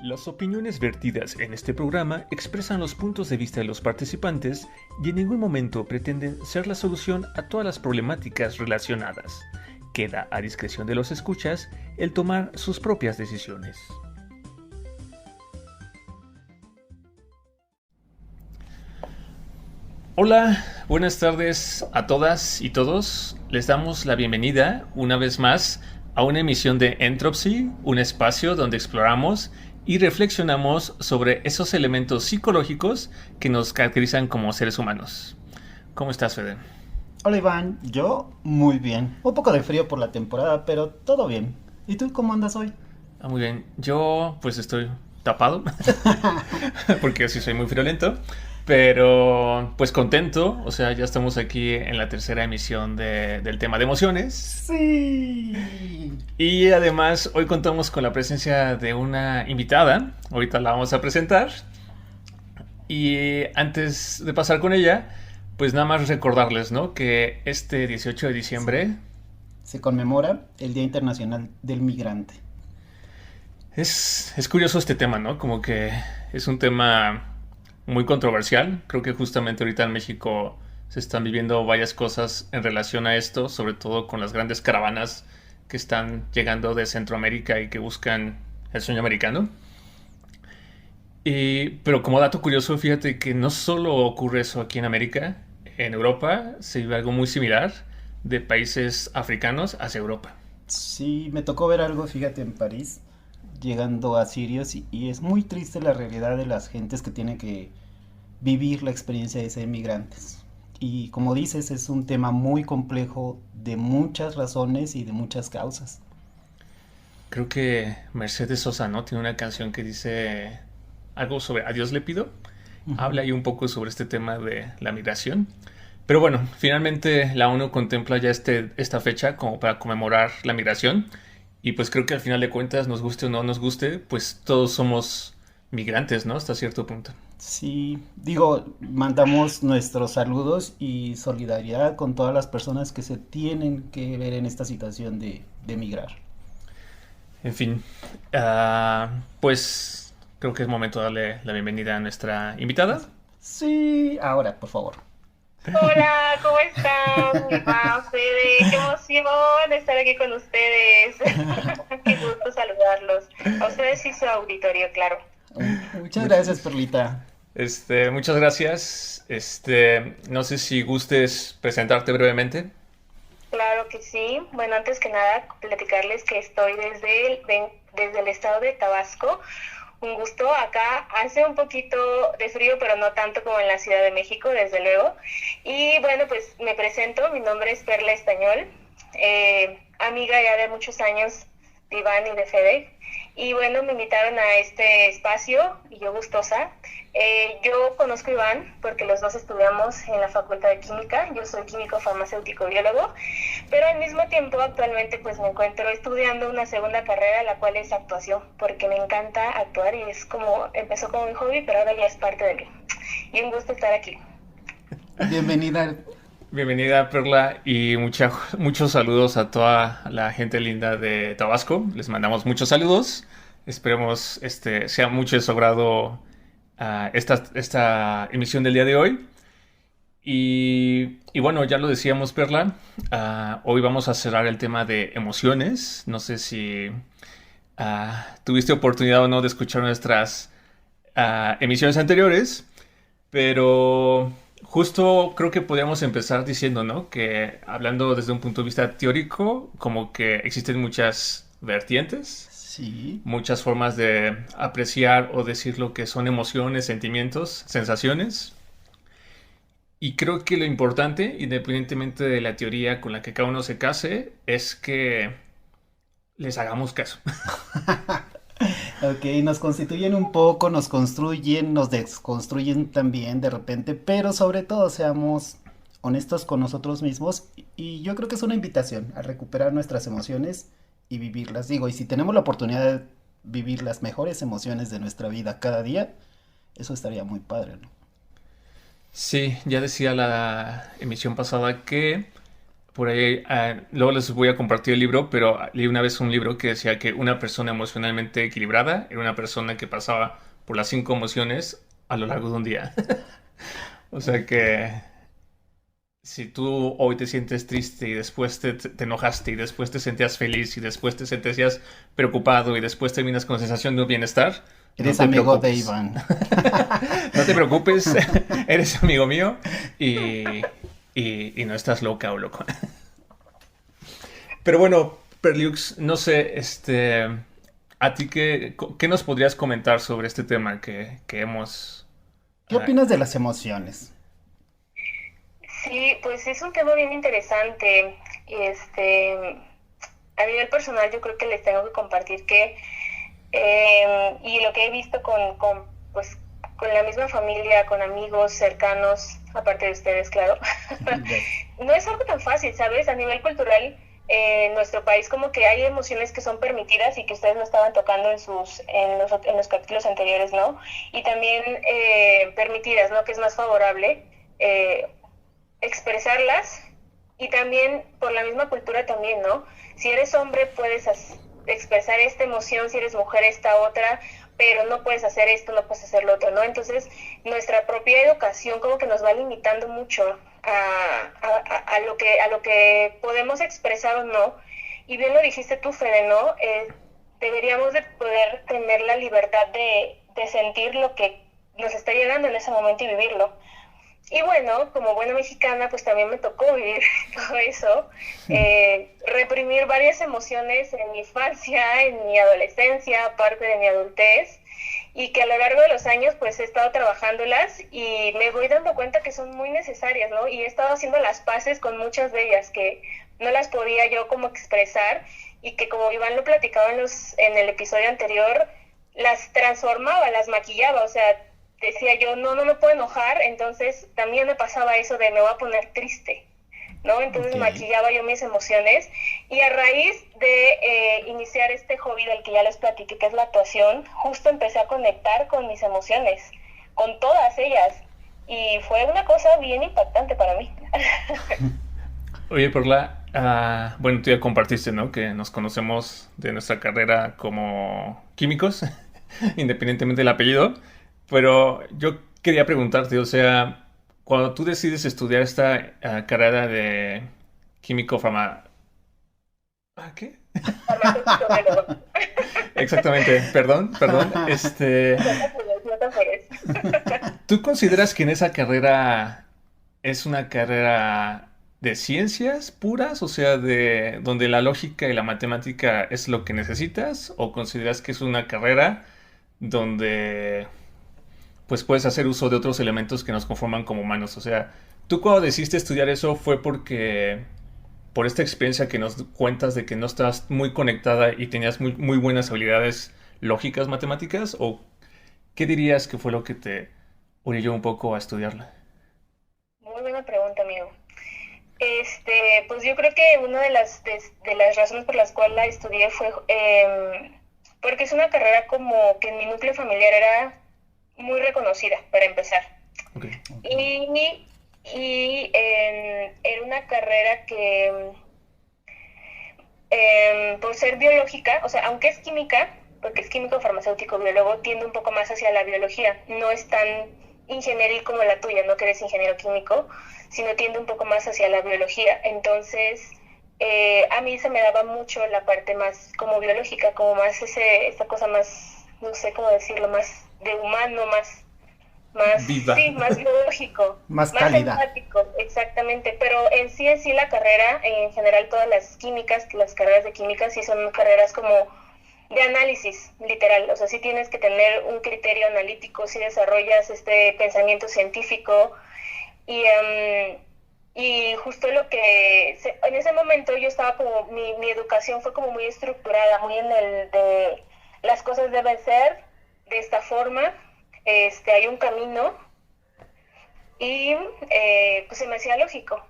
Las opiniones vertidas en este programa expresan los puntos de vista de los participantes y en ningún momento pretenden ser la solución a todas las problemáticas relacionadas. Queda a discreción de los escuchas el tomar sus propias decisiones. Hola, buenas tardes a todas y todos. Les damos la bienvenida una vez más a una emisión de Entropy, un espacio donde exploramos y reflexionamos sobre esos elementos psicológicos que nos caracterizan como seres humanos. ¿Cómo estás, Fede? Hola Iván, yo muy bien. Un poco de frío por la temporada, pero todo bien. ¿Y tú cómo andas hoy? Muy bien. Yo pues estoy tapado porque sí soy muy friolento, pero pues contento. O sea, ya estamos aquí en la tercera emisión del tema de emociones. Sí. Y además hoy contamos con la presencia de una invitada. Ahorita la vamos a presentar. Y antes de pasar con ella, pues nada más recordarles, ¿no? Que este 18 de diciembre se conmemora el Día Internacional del Migrante. Es curioso este tema, ¿no? Como que es un tema muy controversial. Creo que justamente ahorita en México se están viviendo varias cosas en relación a esto, sobre todo con las grandes caravanas que están llegando de Centroamérica y que buscan el sueño americano. Pero como dato curioso, fíjate que no solo ocurre eso aquí en América, en Europa se vive algo muy similar de países africanos hacia Europa. Sí, me tocó ver algo, fíjate, en París, llegando a sirios y es muy triste la realidad de las gentes que tienen que vivir la experiencia de ser migrantes. Y como dices, es un tema muy complejo de muchas razones y de muchas causas. Creo que Mercedes Sosa, ¿no? Tiene una canción que dice algo sobre A Dios le pido. Habla ahí un poco sobre este tema de la migración. Pero bueno, finalmente la ONU contempla ya esta fecha como para conmemorar la migración. Y pues creo que al final de cuentas, nos guste o no nos guste, pues todos somos migrantes, ¿no? Hasta cierto punto. Sí, digo, mandamos nuestros saludos y solidaridad con todas las personas que se tienen que ver en esta situación de migrar. En fin, pues creo que es momento de darle la bienvenida a nuestra invitada. Sí, ahora, por favor. Hola, ¿cómo están? Iván, Fede, qué emoción estar aquí con ustedes. Qué gusto saludarlos. A ustedes y su auditorio, claro. Muchas gracias, Perlita. Muchas gracias. No sé si gustes presentarte brevemente. Claro que sí. Bueno, antes que nada, platicarles que estoy desde el estado de Tabasco. Un gusto. Acá hace un poquito de frío, pero no tanto como en la Ciudad de México, desde luego. Y bueno, pues me presento. Mi nombre es Perla Estañol, amiga ya de muchos años de Iván y de Fede. Y bueno, me invitaron a este espacio y yo gustosa. Yo conozco a Iván porque los dos estudiamos en la Facultad de Química. Yo soy químico farmacéutico biólogo, pero al mismo tiempo actualmente pues me encuentro estudiando una segunda carrera, la cual es actuación, porque me encanta actuar y empezó como un hobby, pero ahora ya es parte de mí. Y un gusto estar aquí. Bienvenida. Bienvenida, Perla, y muchos saludos a toda la gente linda de Tabasco. Les mandamos muchos saludos. Esperemos sea mucho de su agrado esta emisión del día de hoy. Y bueno, ya lo decíamos, Perla. Hoy vamos a cerrar el tema de emociones. No sé si tuviste oportunidad o no de escuchar nuestras emisiones anteriores, pero justo creo que podríamos empezar diciendo, ¿no? Que hablando desde un punto de vista teórico, como que existen muchas vertientes, sí, muchas formas de apreciar o decir lo que son emociones, sentimientos, sensaciones. Y creo que lo importante, independientemente de la teoría con la que cada uno se case, es que les hagamos caso. Ok, nos constituyen un poco, nos construyen, nos desconstruyen también de repente, pero sobre todo seamos honestos con nosotros mismos y yo creo que es una invitación a recuperar nuestras emociones y vivirlas. Digo, y si tenemos la oportunidad de vivir las mejores emociones de nuestra vida cada día, eso estaría muy padre, ¿no? Sí, ya decía la emisión pasada que por ahí, luego les voy a compartir el libro, pero leí una vez un libro que decía que una persona emocionalmente equilibrada era una persona que pasaba por las 5 emociones a lo largo de un día. O sea que si tú hoy te sientes triste y después te enojaste y después te sentías feliz y después te sentías preocupado y después terminas con sensación de bienestar, no Eres te amigo de preocupes. Iván. No te preocupes, eres amigo mío y no estás loca o loco. Pero bueno, Perliux, no sé, ¿a ti qué nos podrías comentar sobre este tema que hemos... ¿Qué ah, opinas de las emociones? Sí, pues es un tema bien interesante. A nivel personal yo creo que les tengo que compartir que, y lo que he visto pues, con la misma familia, con amigos cercanos, aparte de ustedes, claro, no es algo tan fácil, ¿sabes? A nivel cultural, en nuestro país como que hay emociones que son permitidas y que ustedes no estaban tocando en los capítulos anteriores, ¿no? Y también permitidas, ¿no? Que es más favorable expresarlas, y también por la misma cultura también, ¿no? Si eres hombre puedes expresar esta emoción, si eres mujer esta otra, pero no puedes hacer esto, no puedes hacer lo otro, ¿no? Entonces nuestra propia educación como que nos va limitando mucho a lo que podemos expresar o no. Y bien lo dijiste tú, Fede, ¿no? Deberíamos de poder tener la libertad de sentir lo que nos está llegando en ese momento y vivirlo. Y bueno, como buena mexicana, pues también me tocó vivir todo eso, reprimir varias emociones en mi infancia, en mi adolescencia, parte de mi adultez, y que a lo largo de los años pues he estado trabajándolas y me voy dando cuenta que son muy necesarias, ¿no? Y he estado haciendo las paces con muchas de ellas que no las podía yo como expresar, y que, como Iván lo platicaba en el episodio anterior, las transformaba, las maquillaba, o sea, decía yo, no me puedo enojar, entonces también me pasaba eso de me voy a poner triste, ¿no? Entonces maquillaba yo mis emociones, y a raíz de iniciar este hobby del que ya les platiqué, que es la actuación, justo empecé a conectar con mis emociones, con todas ellas, y fue una cosa bien impactante para mí. Oye, Perla, bueno, tú ya compartiste, ¿no? Que nos conocemos de nuestra carrera como químicos, independientemente del apellido. Pero yo quería preguntarte, o sea, cuando tú decides estudiar esta carrera de químico farma... ¿Qué? Farmacéutico biólogo. Exactamente, perdón, No te apures. ¿tú consideras que en esa carrera es una carrera de ciencias puras, o sea, de donde la lógica y la matemática es lo que necesitas, o consideras que es una carrera donde pues puedes hacer uso de otros elementos que nos conforman como humanos? O sea, tú cuando decidiste estudiar eso fue porque por esta experiencia que nos cuentas de que no estabas muy conectada y tenías muy buenas habilidades lógicas matemáticas, o qué dirías que fue lo que te orilló un poco a estudiarla. Muy buena pregunta, amigo. Pues yo creo que una de las razones por las cuales la estudié fue porque es una carrera como que en mi núcleo familiar era muy reconocida, para empezar. Ok. Era una carrera que, por ser biológica, o sea, aunque es química, porque es químico farmacéutico biólogo, tiende un poco más hacia la biología. No es tan ingenieril como la tuya, no que eres ingeniero químico, sino tiende un poco más hacia la biología. Entonces, a mí se me daba mucho la parte más como biológica, como más esta cosa más, no sé cómo decirlo, más de humano, Viva. sí, más biológico, Más cálida. empático, exactamente. Pero en sí la carrera, en general todas las químicas, las carreras de química sí son carreras como de análisis, literal. O sea, sí tienes que tener un criterio analítico, sí desarrollas este pensamiento científico, y justo en ese momento yo estaba como, mi educación fue como muy estructurada, muy en el de las cosas deben ser de esta forma, hay un camino, y pues se me hacía lógico,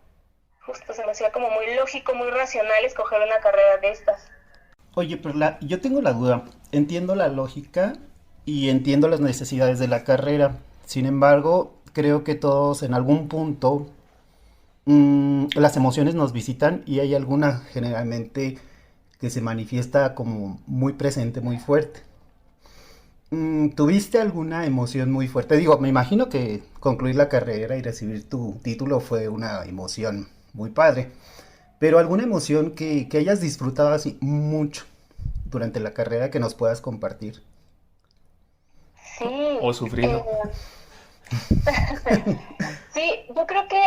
justo se me hacía como muy lógico, muy racional escoger una carrera de estas. Oye, pero yo tengo la duda. Entiendo la lógica y entiendo las necesidades de la carrera. Sin embargo, creo que todos en algún punto Las emociones nos visitan y hay alguna generalmente que se manifiesta como muy presente, muy fuerte. ¿Tuviste alguna emoción muy fuerte? Digo, me imagino que concluir la carrera y recibir tu título fue una emoción muy padre, pero alguna emoción que hayas disfrutado así mucho durante la carrera que nos puedas compartir. Sí, O sufrido. eh, sí, yo creo que,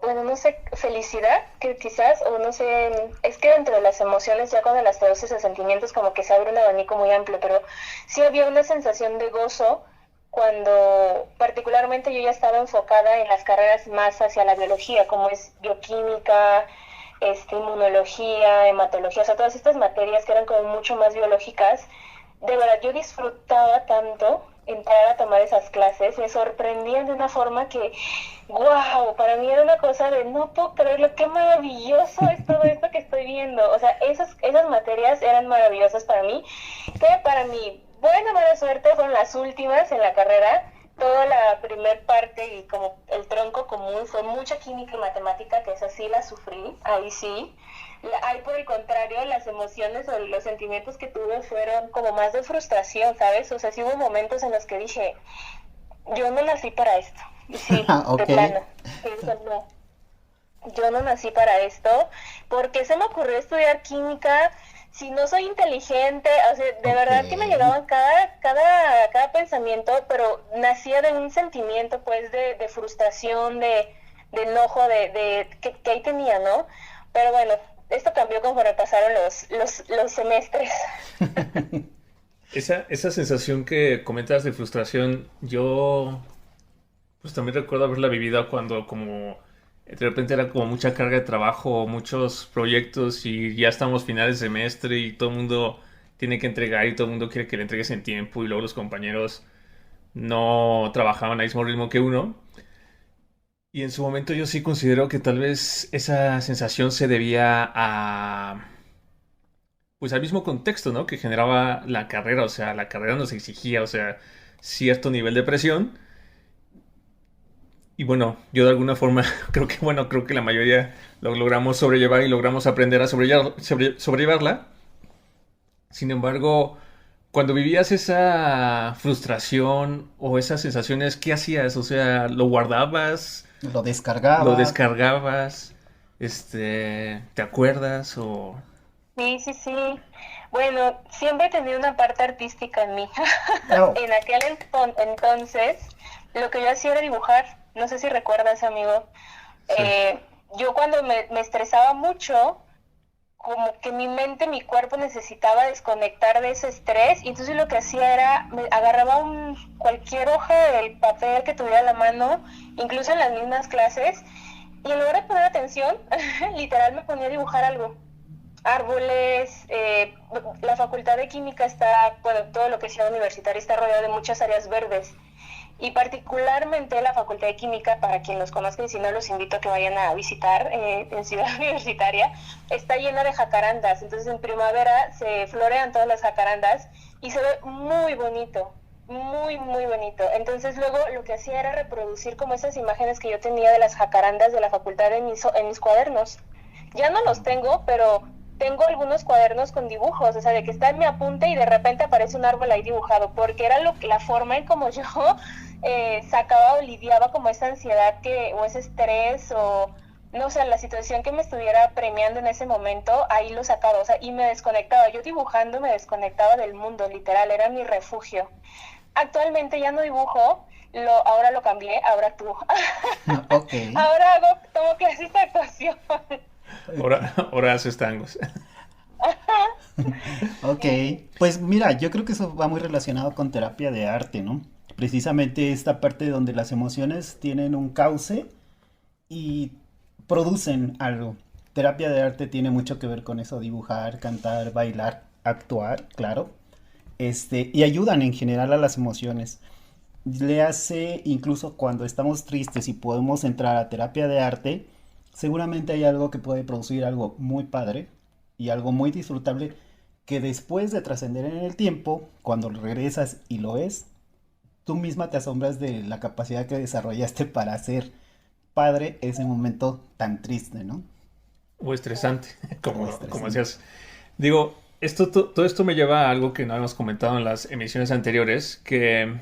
bueno, no sé, felicidad, que quizás, o no sé, es que dentro de las emociones, ya cuando las traduces a sentimientos, como que se abre un abanico muy amplio, pero sí había una sensación de gozo cuando particularmente yo ya estaba enfocada en las carreras más hacia la biología, como es bioquímica, inmunología, hematología, o sea, todas estas materias que eran como mucho más biológicas. De verdad, yo disfrutaba tanto entrar a tomar esas clases, me sorprendían de una forma que, wow, para mí era una cosa de no puedo creerlo, qué maravilloso es todo esto que estoy viendo. O sea, esas materias eran maravillosas para mí, que para mí, buena mala suerte, fueron las últimas en la carrera. Toda la primer parte y como el tronco común fue mucha química y matemática, que esa sí la sufrí, ahí sí. Ahí por el contrario, las emociones o los sentimientos que tuve fueron como más de frustración, ¿sabes? O sea, sí hubo momentos en los que dije, yo no nací para esto. Y sí, de Ok. plano. Sí, pues no, yo no nací para esto. ¿Por qué se me ocurrió estudiar química si no soy inteligente? O sea, de Ok. verdad que me llegaban cada pensamiento, pero nacía de un sentimiento, pues, de frustración, de enojo, que ahí tenía, ¿no? Pero bueno, esto cambió conforme pasaron los semestres. Esa sensación que comentas de frustración, yo pues también recuerdo haberla vivido cuando como de repente era como mucha carga de trabajo, muchos proyectos y ya estamos finales de semestre y todo el mundo tiene que entregar y todo el mundo quiere que le entregues en tiempo y luego los compañeros no trabajaban al mismo ritmo que uno. Y en su momento yo sí considero que tal vez esa sensación se debía a pues al mismo contexto, ¿no? Que generaba la carrera, o sea, la carrera nos exigía, o sea, cierto nivel de presión. Y bueno, yo de alguna forma creo que, bueno, creo que la mayoría lo logramos sobrellevar y logramos aprender a sobrellevarla. Sin embargo, cuando vivías esa frustración o esas sensaciones, ¿qué hacías? O sea, ¿lo guardabas? Lo ¿Lo descargaba. descargabas? ¿Te acuerdas? O... Sí, sí, sí. Bueno, siempre he tenido una parte artística en mí. Oh, En aquel entonces, lo que yo hacía era dibujar. No sé si recuerdas, amigo. Sí. Eh, yo cuando me estresaba mucho, como que mi mente, mi cuerpo necesitaba desconectar de ese estrés, y entonces lo que hacía era, me agarraba cualquier hoja del papel que tuviera a la mano, incluso en las mismas clases, y en lugar de poner atención, literal me ponía a dibujar algo. Árboles, la facultad de química está, bueno, todo lo que es ciudad universitaria está rodeado de muchas áreas verdes, y particularmente la Facultad de Química, para quien los conozca y si no, los invito a que vayan a visitar en Ciudad Universitaria, está llena de jacarandas. Entonces en primavera se florean todas las jacarandas y se ve muy bonito, muy, muy bonito. Entonces luego lo que hacía era reproducir como esas imágenes que yo tenía de las jacarandas de la facultad en mis cuadernos. Ya no los tengo, pero tengo algunos cuadernos con dibujos, o sea, de que está en mi apunte y de repente aparece un árbol ahí dibujado, porque era la forma en como yo sacaba o lidiaba como esa ansiedad o ese estrés, o no sé, la situación que me estuviera premiando en ese momento, ahí lo sacaba, o sea, y me desconectaba. Yo dibujando me desconectaba del mundo, literal, era mi refugio. Actualmente ya no dibujo, ahora lo cambié, ahora actúo. ok. Ahora tomo clases de actuación. Ahora, ahora haces tangos. Ok, pues mira, yo creo que eso va muy relacionado con terapia de arte, ¿no? Precisamente esta parte donde las emociones tienen un cauce y producen algo. Terapia de arte tiene mucho que ver con eso, dibujar, cantar, bailar, actuar, claro. Y ayudan en general a las emociones. Le hace incluso cuando estamos tristes y podemos entrar a terapia de arte, seguramente hay algo que puede producir algo muy padre y algo muy disfrutable que después de trascender en el tiempo, cuando regresas y lo ves, tú misma te asombras de la capacidad que desarrollaste para hacer padre ese momento tan triste, ¿no? O estresante, O como estresante. decías. Digo, todo esto me lleva a algo que no hemos comentado en las emisiones anteriores, que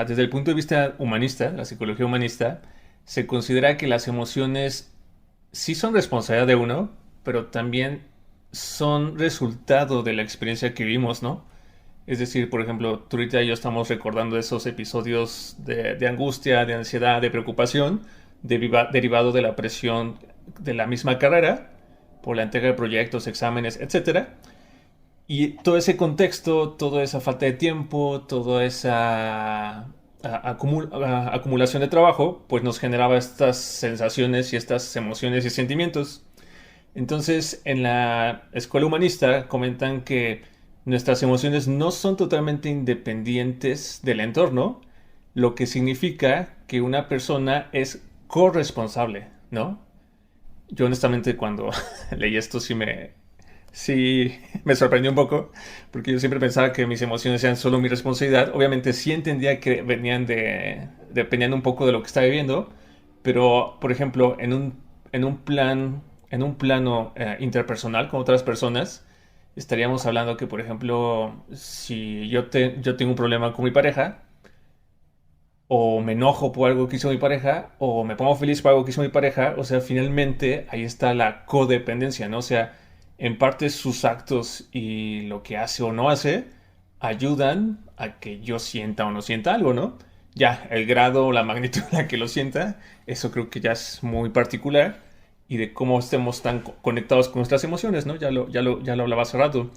desde el punto de vista humanista, la psicología humanista, se considera que las emociones sí son responsabilidad de uno, pero también son resultado de la experiencia que vivimos, ¿no? Es decir, por ejemplo, tú ahorita y yo estamos recordando esos episodios de angustia, de ansiedad, de preocupación, derivado de la presión de la misma carrera, por la entrega de proyectos, exámenes, etcétera. Y todo ese contexto, toda esa falta de tiempo, toda esa acumulación de trabajo, pues nos generaba estas sensaciones y estas emociones y sentimientos. Entonces, en la escuela humanista comentan que nuestras emociones no son totalmente independientes del entorno, lo que significa que una persona es corresponsable, ¿no? Yo honestamente cuando leí esto sí me sorprendió un poco, porque yo siempre pensaba que mis emociones eran solo mi responsabilidad. Obviamente sí entendía que dependían un poco de lo que estaba viviendo, pero por ejemplo, en un plano interpersonal con otras personas, estaríamos hablando que, por ejemplo, si yo tengo un problema con mi pareja, o me enojo por algo que hizo mi pareja, o me pongo feliz por algo que hizo mi pareja, o sea, finalmente ahí está la codependencia, ¿no? O sea, en parte sus actos y lo que hace o no hace ayudan a que yo sienta o no sienta algo, ¿no? Ya, el grado o la magnitud en la que lo sienta, eso creo que ya es muy particular y de cómo estemos tan conectados con nuestras emociones, ¿no? Ya lo hablaba hace rato.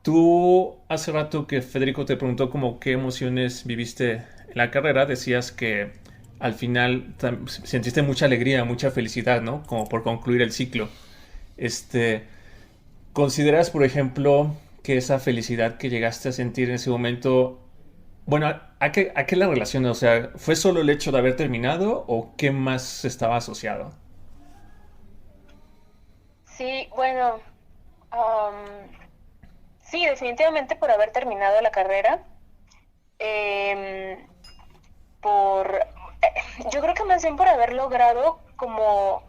Tú hace rato que Federico te preguntó como qué emociones viviste en la carrera, decías que al final sentiste mucha alegría, mucha felicidad, ¿no? Como por concluir el ciclo. Este, ¿consideras, por ejemplo, que esa felicidad que llegaste a sentir en ese momento, bueno, a qué la relacionas? O sea, ¿fue solo el hecho de haber terminado o qué más estaba asociado? Sí, bueno, am, sí, definitivamente por haber terminado la carrera, em, yo creo que más bien por haber logrado como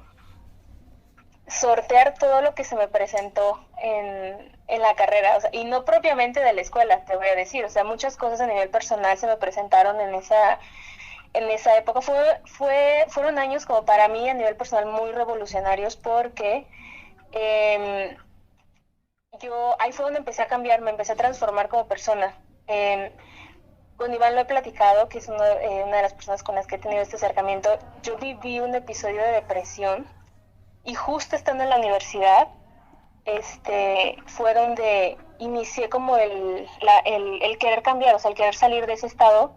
sortear todo lo que se me presentó en la carrera, o sea, y no propiamente de la escuela, te voy a decir, o sea, muchas cosas a nivel personal se me presentaron en esa época. Fueron años como para mí a nivel personal muy revolucionarios porque eh, ahí fue donde empecé a cambiar, me empecé a transformar como persona. Eh, con Iván lo he platicado, que es una de las personas con las que he tenido este acercamiento. Yo viví un episodio de depresión y justo estando en la universidad, fue donde inicié como el querer cambiar, o sea, el querer salir de ese estado.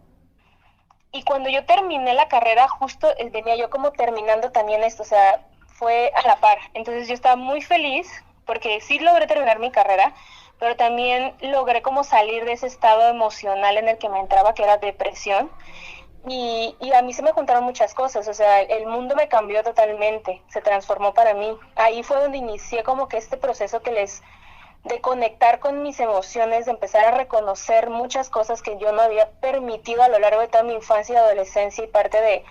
Y cuando yo terminé la carrera, justo venía yo como terminando también esto, o sea, fue a la par. Entonces yo estaba muy feliz porque sí logré terminar mi carrera, pero también logré como salir de ese estado emocional en el que me entraba, que era depresión. Y a mí se me juntaron muchas cosas, o sea, el mundo me cambió totalmente, se transformó para mí. Ahí fue donde inicié como que este proceso de conectar con mis emociones, de empezar a reconocer muchas cosas que yo no había permitido a lo largo de toda mi infancia y adolescencia y parte de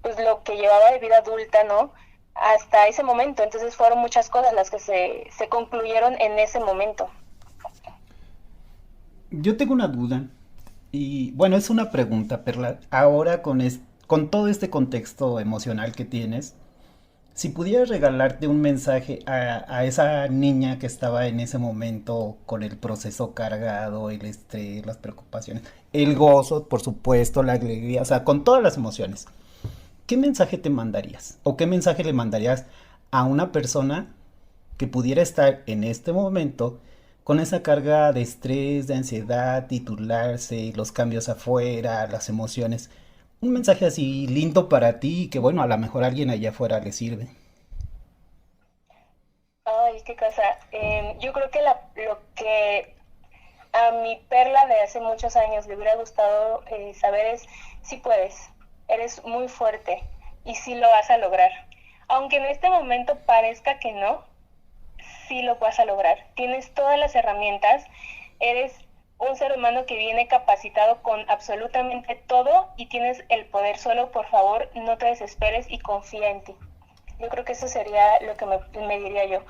pues lo que llevaba de vida adulta, ¿no? Hasta ese momento. Entonces fueron muchas cosas las que se concluyeron en ese momento. Yo tengo una duda. Y bueno, es una pregunta, Perla. Ahora con todo este contexto emocional que tienes, si pudieras regalarte un mensaje a esa niña que estaba en ese momento con el proceso cargado, el estrés, las preocupaciones, el gozo, por supuesto, la alegría, o sea, con todas las emociones, ¿qué mensaje te mandarías? ¿O qué mensaje le mandarías a una persona que pudiera estar en este momento con esa carga de estrés, de ansiedad, titularse, los cambios afuera, las emociones? Un mensaje así lindo para ti que bueno, a lo mejor a alguien allá afuera le sirve. Ay, qué cosa. Yo creo que lo que a mi Perla de hace muchos años le hubiera gustado saber es si puedes, eres muy fuerte y si lo vas a lograr. Aunque en este momento parezca que no, sí lo vas a lograr. Tienes todas las herramientas, eres un ser humano que viene capacitado con absolutamente todo y tienes el poder. Solo, por favor, no te desesperes y confía en ti. Yo creo que eso sería lo que me diría yo.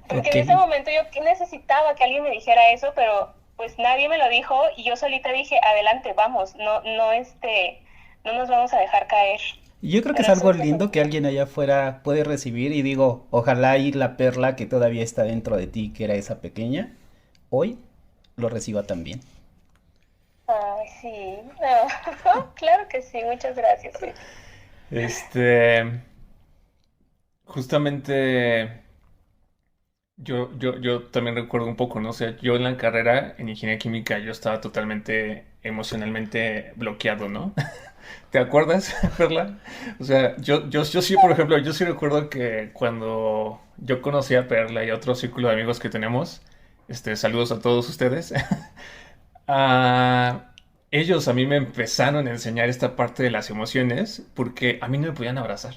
Porque en ese momento yo necesitaba que alguien me dijera eso, pero pues nadie me lo dijo y yo solita dije, adelante, vamos, no nos vamos a dejar caer. Yo creo que es algo lindo que alguien allá afuera puede recibir y digo, ojalá y la perla que todavía está dentro de ti, que era esa pequeña, hoy lo reciba también. Ay, sí, no. Claro que sí, muchas gracias. Sí. Justamente yo también recuerdo un poco, ¿no? O sea, yo en la carrera en ingeniería química yo estaba totalmente emocionalmente bloqueado, ¿no? ¿Te acuerdas, Perla? O sea, yo sí, por ejemplo, yo sí recuerdo que cuando yo conocí a Perla y a otro círculo de amigos que tenemos, saludos a todos ustedes, a ellos a mí me empezaron a enseñar esta parte de las emociones porque a mí no me podían abrazar.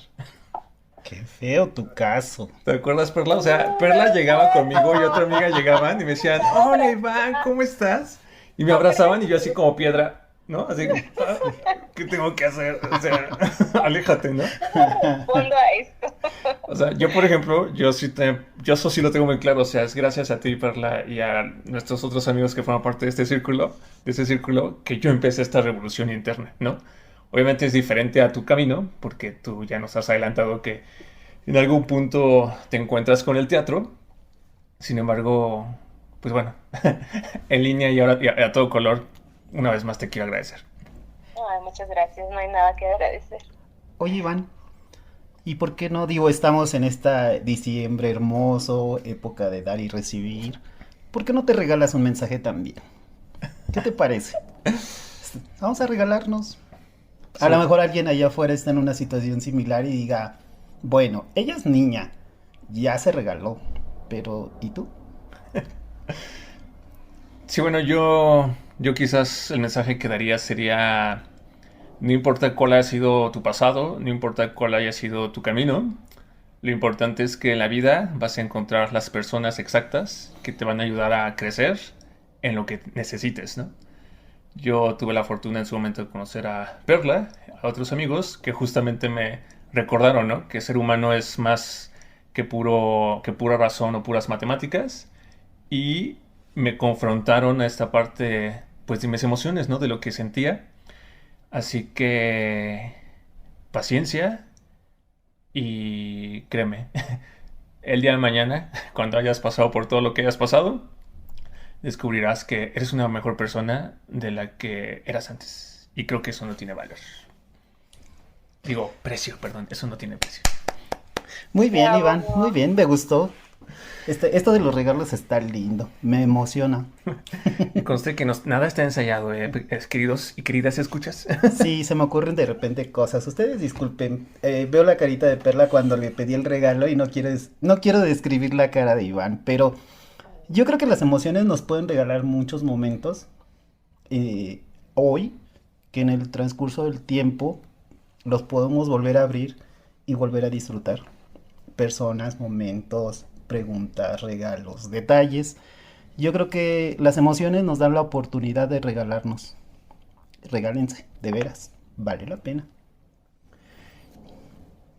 Qué feo tu caso. ¿Te acuerdas, Perla? O sea, Perla llegaba conmigo y otra amiga llegaban y me decían, hola Iván, ¿cómo estás? Y me abrazaban y yo así como piedra, ¿no? Así como, ¿qué tengo que hacer? O sea, aléjate, ¿no? Respondo a esto. O sea, yo por ejemplo, yo eso sí lo tengo muy claro, o sea, es gracias a ti, Perla, y a nuestros otros amigos que forman parte de este círculo, que yo empecé esta revolución interna, ¿no? Obviamente es diferente a tu camino, porque tú ya nos has adelantado que en algún punto te encuentras con el teatro. Sin embargo, pues bueno, en línea y ahora y a todo color, una vez más te quiero agradecer. Ay, muchas gracias, no hay nada que agradecer. Oye, Iván, ¿y por qué no? Digo, estamos en esta diciembre hermoso, época de dar y recibir. ¿Por qué no te regalas un mensaje también? ¿Qué te parece? Vamos a regalarnos. A lo mejor alguien allá afuera está en una situación similar y diga, bueno, ella es niña, ya se regaló, pero ¿y tú? Sí, bueno, yo quizás el mensaje que daría sería, no importa cuál haya sido tu pasado, no importa cuál haya sido tu camino, lo importante es que en la vida vas a encontrar las personas exactas que te van a ayudar a crecer en lo que necesites, ¿no? Yo tuve la fortuna en su momento de conocer a Perla, a otros amigos que justamente me recordaron, ¿no? Que ser humano es más que pura razón o puras matemáticas y me confrontaron a esta parte, pues, de mis emociones, ¿no? De lo que sentía. Así que paciencia y créeme, el día de mañana, cuando hayas pasado por todo lo que hayas pasado, descubrirás que eres una mejor persona de la que eras antes. Y creo que eso no tiene valor. Digo, precio, perdón, eso no tiene precio. Muy bien, Iván, muy bien, me gustó. Esto de los regalos está lindo, me emociona. Y conste que nada está ensayado, queridos y queridas escuchas. Sí, se me ocurren de repente cosas. Ustedes disculpen, veo la carita de Perla cuando le pedí el regalo y no quiero describir la cara de Iván, pero yo creo que las emociones nos pueden regalar muchos momentos hoy, que en el transcurso del tiempo los podemos volver a abrir y volver a disfrutar. Personas, momentos, preguntas, regalos, detalles. Yo creo que las emociones nos dan la oportunidad de regalarnos. Regálense, de veras, vale la pena.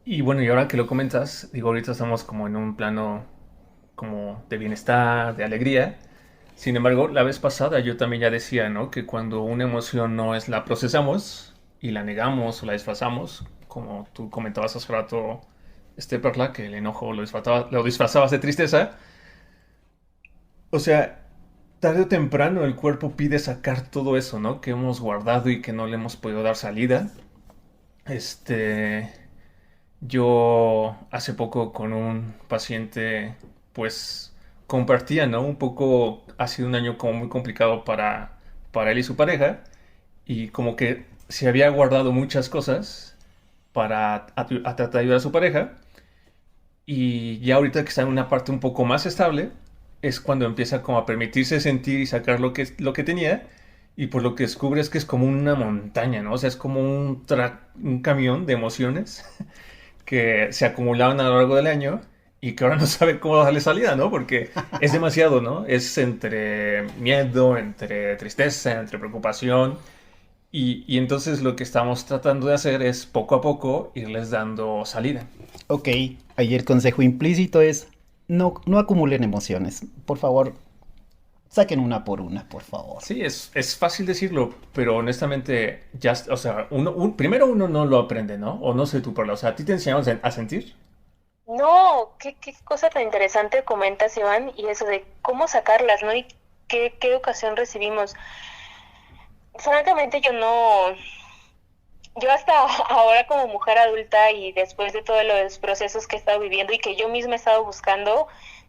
Y bueno, y ahora que lo comentas, digo, ahorita estamos como en un plano como de bienestar, de alegría. Sin embargo, la vez pasada yo también ya decía, ¿no? Que cuando una emoción no es la procesamos y la negamos o la disfrazamos, como tú comentabas hace rato, Perla, que el enojo lo disfrazabas de tristeza. O sea, tarde o temprano el cuerpo pide sacar todo eso, ¿no? Que hemos guardado y que no le hemos podido dar salida. Yo hace poco con un paciente, pues, compartía, ¿no? Un poco, ha sido un año como muy complicado para él y su pareja. Y como que se había guardado muchas cosas para tratar de ayudar a su pareja. Y ya ahorita que está en una parte un poco más estable, es cuando empieza como a permitirse sentir y sacar lo que tenía. Y por lo que descubre es que es como una montaña, ¿no? O sea, es como un camión de emociones que se acumulaban a lo largo del año y que ahora no sabe cómo darle salida, ¿no? Porque es demasiado, ¿no? Es entre miedo, entre tristeza, entre preocupación. Y entonces lo que estamos tratando de hacer es poco a poco irles dando salida. Ok, ahí el consejo implícito es no acumulen emociones. Por favor, saquen una por una, por favor. Sí, es fácil decirlo, pero honestamente, ya, o sea, primero uno no lo aprende, ¿no? O no sé tú, Paula, o sea, ¿a ti te enseñamos a sentir? No, qué cosa tan interesante comentas, Iván, y eso de cómo sacarlas, ¿no? Y qué educación recibimos. Francamente, yo hasta ahora como mujer adulta y después de todos los procesos que he estado viviendo y que yo misma he estado buscando,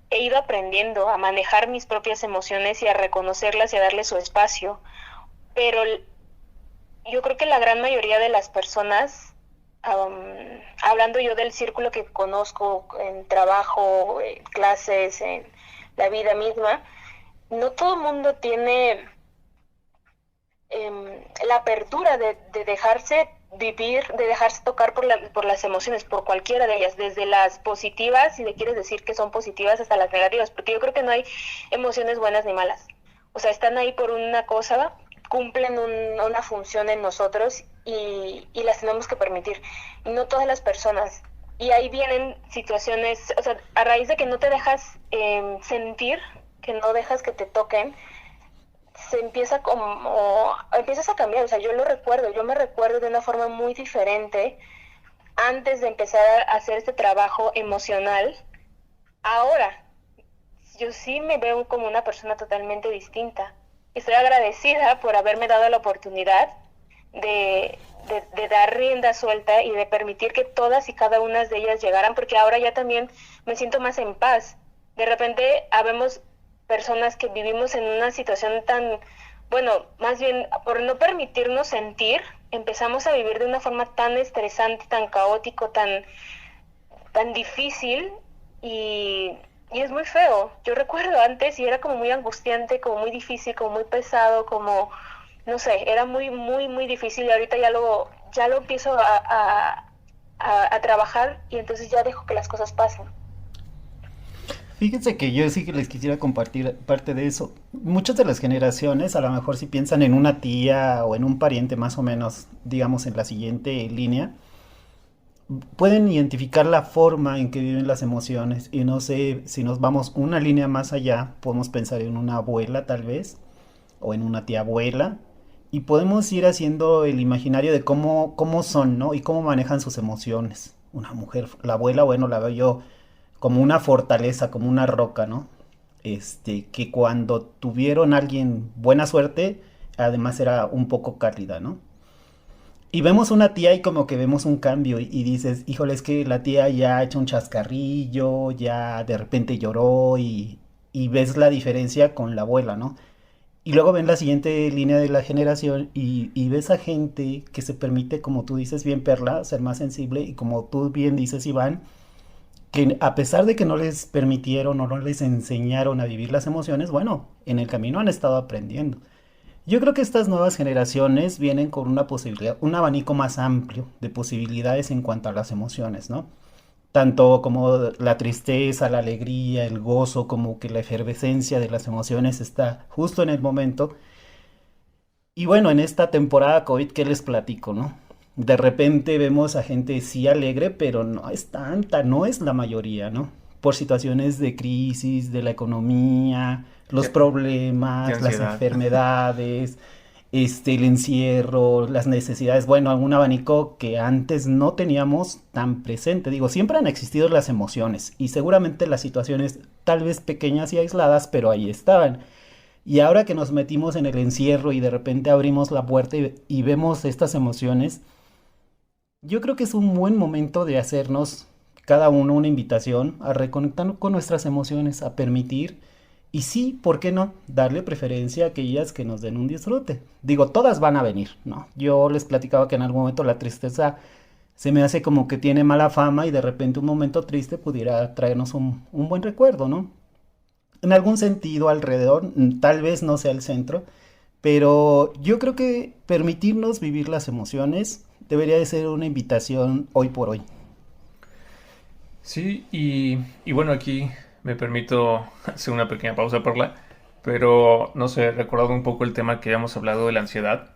he ido aprendiendo a manejar mis propias emociones y a reconocerlas y a darle su espacio. Pero yo creo que la gran mayoría de las personas, hablando yo del círculo que conozco en trabajo, en clases, en la vida misma, no todo el mundo tiene la apertura de dejarse vivir, de dejarse tocar por las emociones, por cualquiera de ellas, desde las positivas, si le quieres decir que son positivas, hasta las negativas, porque yo creo que no hay emociones buenas ni malas. O sea, están ahí por una cosa, cumplen una función en nosotros y las tenemos que permitir. Y no todas las personas. Y ahí vienen situaciones, o sea, a raíz de que no te dejas sentir, que no dejas que te toquen, empiezas a cambiar. O sea, yo me recuerdo de una forma muy diferente antes de empezar a hacer este trabajo emocional. Ahora, yo sí me veo como una persona totalmente distinta. Estoy agradecida por haberme dado la oportunidad de dar rienda suelta y de permitir que todas y cada una de ellas llegaran, porque ahora ya también me siento más en paz. De repente habemos personas que vivimos en una situación más bien por no permitirnos sentir, empezamos a vivir de una forma tan estresante, tan caótico, tan difícil y es muy feo. Yo recuerdo antes y era como muy angustiante, como muy difícil, como muy pesado, como, no sé, era muy, muy, muy difícil y ahorita ya lo empiezo a trabajar y entonces ya dejo que las cosas pasen. Fíjense que yo sí que les quisiera compartir parte de eso. Muchas de las generaciones, a lo mejor si piensan en una tía o en un pariente más o menos, digamos en la siguiente línea, pueden identificar la forma en que viven las emociones. Y no sé, si nos vamos una línea más allá, podemos pensar en una abuela tal vez, o en una tía abuela, y podemos ir haciendo el imaginario de cómo son, ¿no? Y cómo manejan sus emociones. Una mujer, la abuela, bueno, la veo yo como una fortaleza, como una roca, ¿no? Que cuando tuvieron a alguien buena suerte, además era un poco cálida, ¿no? Y vemos una tía y como que vemos un cambio y dices, híjole, es que la tía ya ha hecho un chascarrillo, ya de repente lloró y ves la diferencia con la abuela, ¿no? Y luego ven la siguiente línea de la generación y ves a gente que se permite, como tú dices bien, Perla, ser más sensible y como tú bien dices, Iván, que a pesar de que no les permitieron o no les enseñaron a vivir las emociones, bueno, en el camino han estado aprendiendo. Yo creo que estas nuevas generaciones vienen con una posibilidad, un abanico más amplio de posibilidades en cuanto a las emociones, ¿no? Tanto como la tristeza, la alegría, el gozo, como que la efervescencia de las emociones está justo en el momento. Y bueno, en esta temporada COVID, ¿qué les platico, no? De repente vemos a gente sí alegre, pero no es tanta, no es la mayoría, ¿no? Por situaciones de crisis, de la economía, los De, de problemas, las ansiedad. enfermedades, el encierro, las necesidades, bueno, un abanico que antes no teníamos tan presente. Digo, siempre han existido las emociones y seguramente las situaciones tal vez pequeñas y aisladas, pero ahí estaban. Y ahora que nos metimos en el encierro y de repente abrimos la puerta y vemos estas emociones, yo creo que es un buen momento de hacernos cada uno una invitación a reconectar con nuestras emociones, a permitir y sí, ¿por qué no? Darle preferencia a aquellas que nos den un disfrute. Digo, todas van a venir, ¿no? Yo les platicaba que en algún momento la tristeza se me hace como que tiene mala fama y de repente un momento triste pudiera traernos un buen recuerdo, ¿no? En algún sentido alrededor, tal vez no sea el centro, pero yo creo que permitirnos vivir las emociones debería de ser una invitación hoy por hoy. Sí, y bueno, aquí me permito hacer una pequeña pausa, Perla, pero no sé, recordando un poco el tema que habíamos hablado de la ansiedad,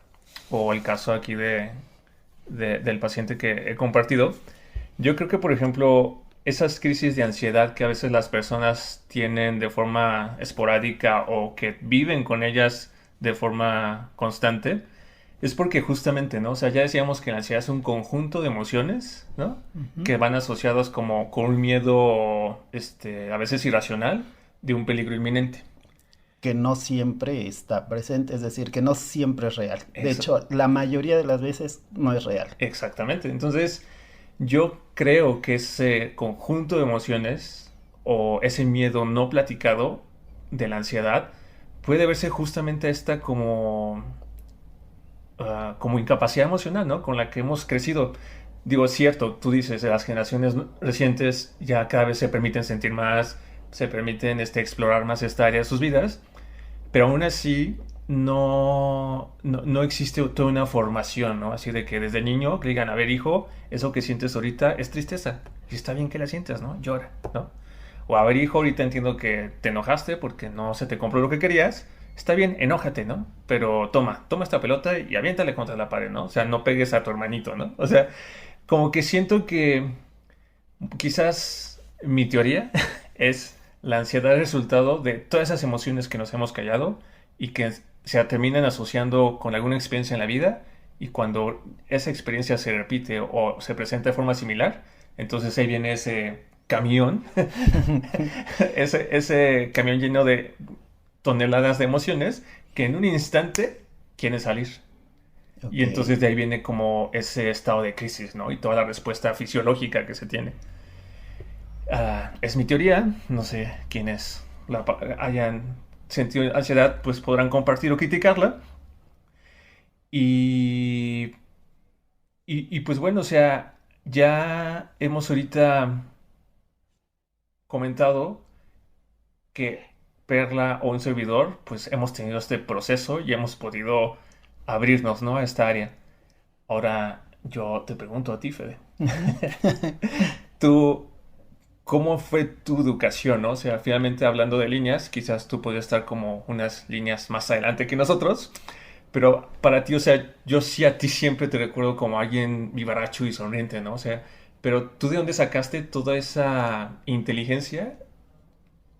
o el caso aquí del paciente que he compartido, yo creo que, por ejemplo, esas crisis de ansiedad que a veces las personas tienen de forma esporádica o que viven con ellas de forma constante, es porque justamente, ¿no? O sea, ya decíamos que la ansiedad es un conjunto de emociones, ¿no? Ujú. Que van asociados como con un miedo, a veces irracional, de un peligro inminente. Que no siempre está presente, es decir, que no siempre es real. De Ex- hecho, la mayoría de las veces no es real. Exactamente. Entonces, yo creo que ese conjunto de emociones o ese miedo no platicado de la ansiedad puede verse justamente esta como incapacidad emocional, ¿no? Con la que hemos crecido. Digo, es cierto, tú dices, las generaciones recientes ya cada vez se permiten sentir más, se permiten explorar más esta área de sus vidas, pero aún así no existe toda una formación, ¿no? Así de que desde niño que digan, a ver, hijo, eso que sientes ahorita es tristeza. Y está bien que la sientas, ¿no? Llora, ¿no? O a ver, hijo, ahorita entiendo que te enojaste porque no se te compró lo que querías. Está bien, enójate, ¿no? Pero toma esta pelota y aviéntale contra la pared, ¿no? O sea, no pegues a tu hermanito, ¿no? O sea, como que siento que quizás mi teoría es la ansiedad resultado de todas esas emociones que nos hemos callado y que se terminan asociando con alguna experiencia en la vida, y cuando esa experiencia se repite o se presenta de forma similar, entonces ahí viene ese camión, ese camión lleno de toneladas de emociones que en un instante quieren salir. Y Ok. entonces de ahí viene como ese estado de crisis, ¿no? Y toda la respuesta fisiológica que se tiene. Es mi teoría, no sé quiénes hayan sentido ansiedad, pues podrán compartir o criticarla. Y, y pues bueno, o sea, ya hemos ahorita comentado que Perla o un servidor, pues hemos tenido este proceso y hemos podido abrirnos, ¿no? A esta área. Ahora yo te pregunto a ti, Fede. Ujú. ¿Tú ¿Cómo fue tu educación, no? O sea, finalmente hablando de líneas, quizás tú podías estar como unas líneas más adelante que nosotros, pero para ti, o sea, yo sí a ti siempre te recuerdo como alguien vivaracho y sonriente, ¿no? O sea, pero ¿tú de dónde sacaste toda esa inteligencia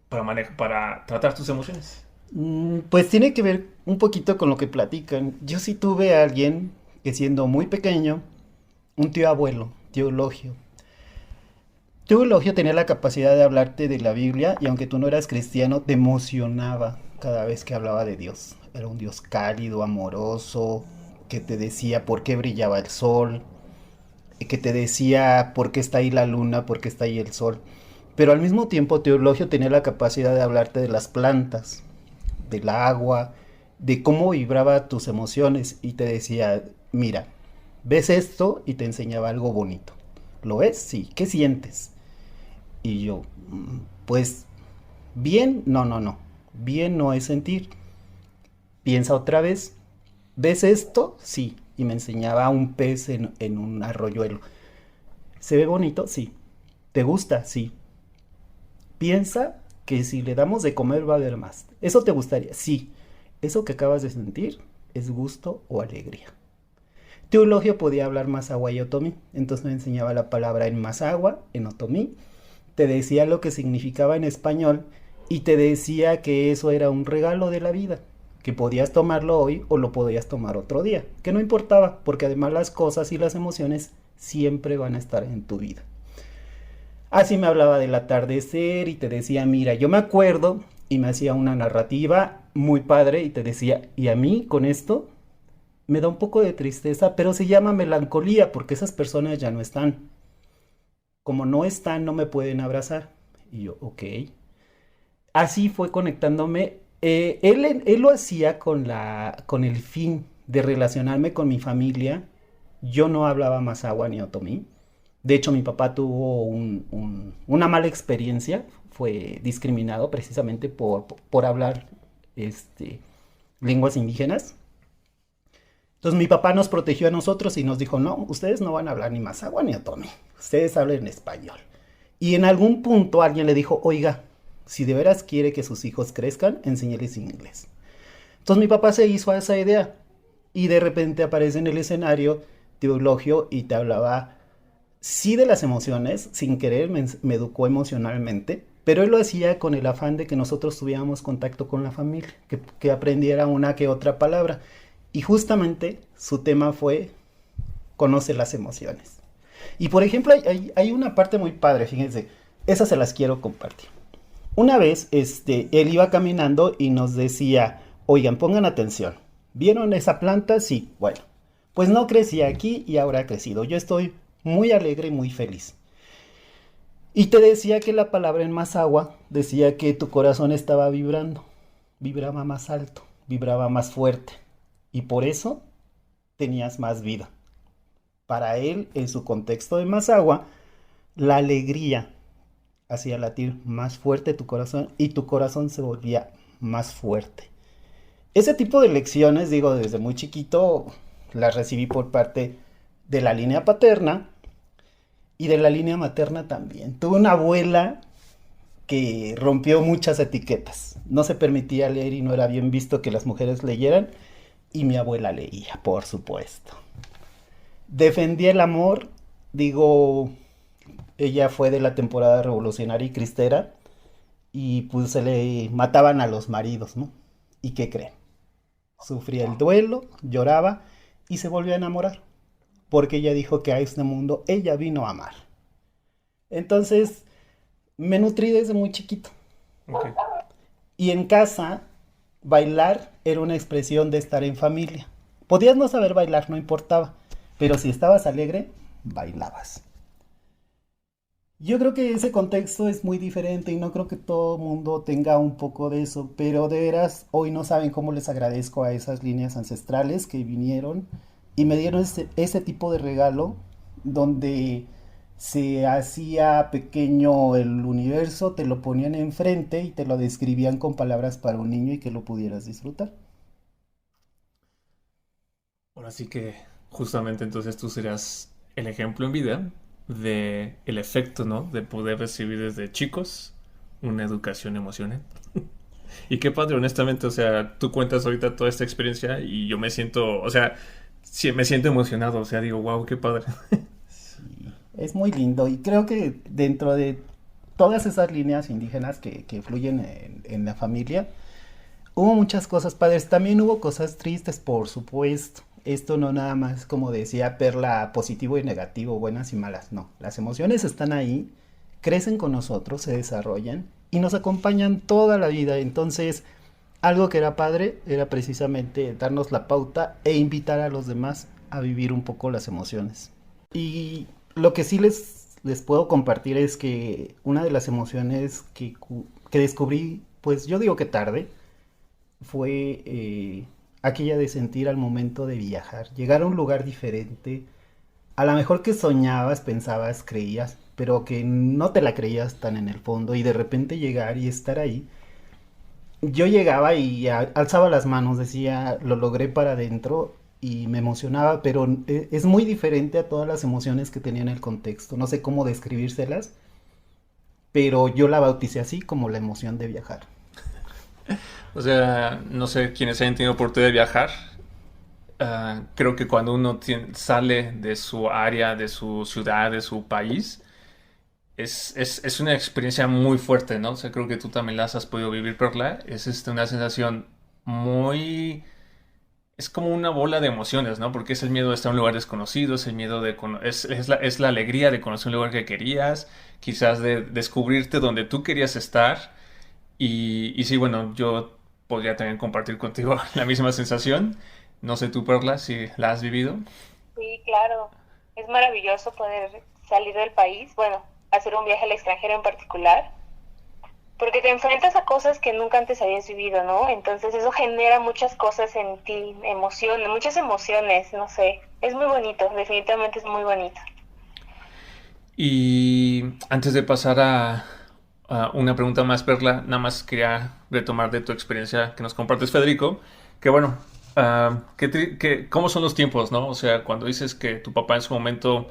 para tratar tus emociones? Pues tiene que ver un poquito con lo que platican. Yo sí tuve a alguien que siendo muy pequeño, un tío abuelo, tío Eulogio. Tío Eulogio tenía la capacidad de hablarte de la Biblia y aunque tú no eras cristiano, te emocionaba cada vez que hablaba de Dios. Era un Dios cálido, amoroso, que te decía por qué brillaba el sol, que te decía por qué está ahí la luna, por qué está ahí el sol. Pero al mismo tiempo Teologio tenía la capacidad de hablarte de las plantas, del agua, de cómo vibraba tus emociones y te decía, mira, ¿ves esto? Y te enseñaba algo bonito. ¿Lo ves? Sí. ¿Qué sientes? Y yo, pues, bien, no, no, no. Bien no es sentir. Piensa otra vez. ¿Ves esto? Sí. Y me enseñaba un pez en un arroyuelo. ¿Se ve bonito? Sí. ¿Te gusta? Sí. Piensa que si le damos de comer va a haber más. ¿Eso te gustaría? Sí. ¿Eso que acabas de sentir es gusto o alegría? Teologio podía hablar Mazahua y Otomí, entonces me enseñaba la palabra en Mazahua, en Otomí, te decía lo que significaba en español y te decía que eso era un regalo de la vida, que podías tomarlo hoy o lo podías tomar otro día, que no importaba, porque además las cosas y las emociones siempre van a estar en tu vida. Así me hablaba del atardecer y te decía, mira, yo me acuerdo, y me hacía una narrativa muy padre y te decía, y a mí con esto me da un poco de tristeza, pero se llama melancolía porque esas personas ya no están. Como no están, no me pueden abrazar. Y yo, ok. Así fue conectándome. Él lo hacía con el fin de relacionarme con mi familia. Yo no hablaba Mazahua ni Otomí. De hecho, mi papá tuvo una mala experiencia. Fue discriminado precisamente por hablar este, lenguas indígenas. Entonces mi papá nos protegió a nosotros y nos dijo, no, ustedes no van a hablar ni Mazahua ni Otomí. Ustedes hablen español. Y en algún punto alguien le dijo, oiga, si de veras quiere que sus hijos crezcan, enséñeles inglés. Entonces mi papá se hizo a esa idea y de repente aparece en el escenario Teologio y te hablaba sí de las emociones, sin querer me educó emocionalmente, pero él lo hacía con el afán de que nosotros tuviéramos contacto con la familia, que aprendiera una que otra palabra. Y justamente su tema fue conoce las emociones. Y por ejemplo, hay una parte muy padre, fíjense, esas se las quiero compartir. Una vez, él iba caminando y nos decía, oigan, pongan atención, ¿vieron esa planta? Sí, bueno, pues no crecía aquí y ahora ha crecido. Yo estoy muy alegre y muy feliz. Y te decía que la palabra en más agua decía que tu corazón estaba vibrando, vibraba más alto, vibraba más fuerte. Y por eso tenías más vida. Para él, en su contexto de más agua, la alegría hacía latir más fuerte tu corazón y tu corazón se volvía más fuerte. Ese tipo de lecciones, digo, desde muy chiquito las recibí por parte de la línea paterna y de la línea materna también. Tuve una abuela que rompió muchas etiquetas. No se permitía leer y no era bien visto que las mujeres leyeran. Y mi abuela leía, por supuesto. Defendía el amor, digo, ella fue de la temporada revolucionaria y cristera. Y pues se le mataban a los maridos, ¿no? ¿Y qué creen? Sufría el duelo, lloraba y se volvió a enamorar. Porque ella dijo que a este mundo ella vino a amar. Entonces, me nutrí desde muy chiquito. Ok. Y en casa, bailar era una expresión de estar en familia. Podías no saber bailar, no importaba. Pero si estabas alegre, bailabas. Yo creo que ese contexto es muy diferente y no creo que todo el mundo tenga un poco de eso. Pero de veras, hoy no saben cómo les agradezco a esas líneas ancestrales que vinieron y me dieron ese tipo de regalo donde se hacía pequeño el universo, te lo ponían enfrente y te lo describían con palabras para un niño y que lo pudieras disfrutar. Ahora sí que justamente entonces tú serás el ejemplo en vida de el efecto, ¿no? De poder recibir desde chicos una educación emocional. Y qué padre, honestamente, o sea, tú cuentas ahorita toda esta experiencia y yo me siento, o sea, sí, me siento emocionado, o sea, digo, wow, qué padre. Sí, es muy lindo y creo que dentro de todas esas líneas indígenas que fluyen en la familia, hubo muchas cosas padres, también hubo cosas tristes, por supuesto. Esto no nada más, como decía Perla, positivo y negativo, buenas y malas, no. Las emociones están ahí, crecen con nosotros, se desarrollan y nos acompañan toda la vida. Entonces, algo que era padre era precisamente darnos la pauta e invitar a los demás a vivir un poco las emociones. Y lo que sí les puedo compartir es que una de las emociones que descubrí, pues yo digo que tarde, fue aquella de sentir al momento de viajar, llegar a un lugar diferente, a lo mejor que soñabas, pensabas, creías, pero que no te la creías tan en el fondo y de repente llegar y estar ahí. Yo llegaba y alzaba las manos, decía, lo logré para adentro y me emocionaba, pero es muy diferente a todas las emociones que tenía en el contexto. No sé cómo describírselas, pero yo la bauticé así como la emoción de viajar. O sea, no sé quiénes hayan tenido oportunidad de viajar. Creo que cuando uno sale de su área, de su ciudad, de su país, es una experiencia muy fuerte, ¿no? O sea, creo que tú también las has podido vivir, Perla. Es una sensación muy... Es como una bola de emociones, ¿no? Porque es el miedo de estar en un lugar desconocido, es el miedo de... es la alegría de conocer un lugar que querías, quizás de descubrirte donde tú querías estar. Y sí, bueno, yo podría también compartir contigo la misma sensación. No sé tú, Perla, si la has vivido. Sí, claro. Es maravilloso poder salir del país, bueno, hacer un viaje al extranjero en particular, porque te enfrentas a cosas que nunca antes habías vivido, ¿no? Entonces eso genera muchas cosas en ti, emociones, muchas emociones, no sé. Es muy bonito, definitivamente es muy bonito. Y antes de pasar a una pregunta más, Perla, nada más quería retomar de tu experiencia que nos compartes, Federico, que bueno, ¿cómo son los tiempos, no? O sea, cuando dices que tu papá en su momento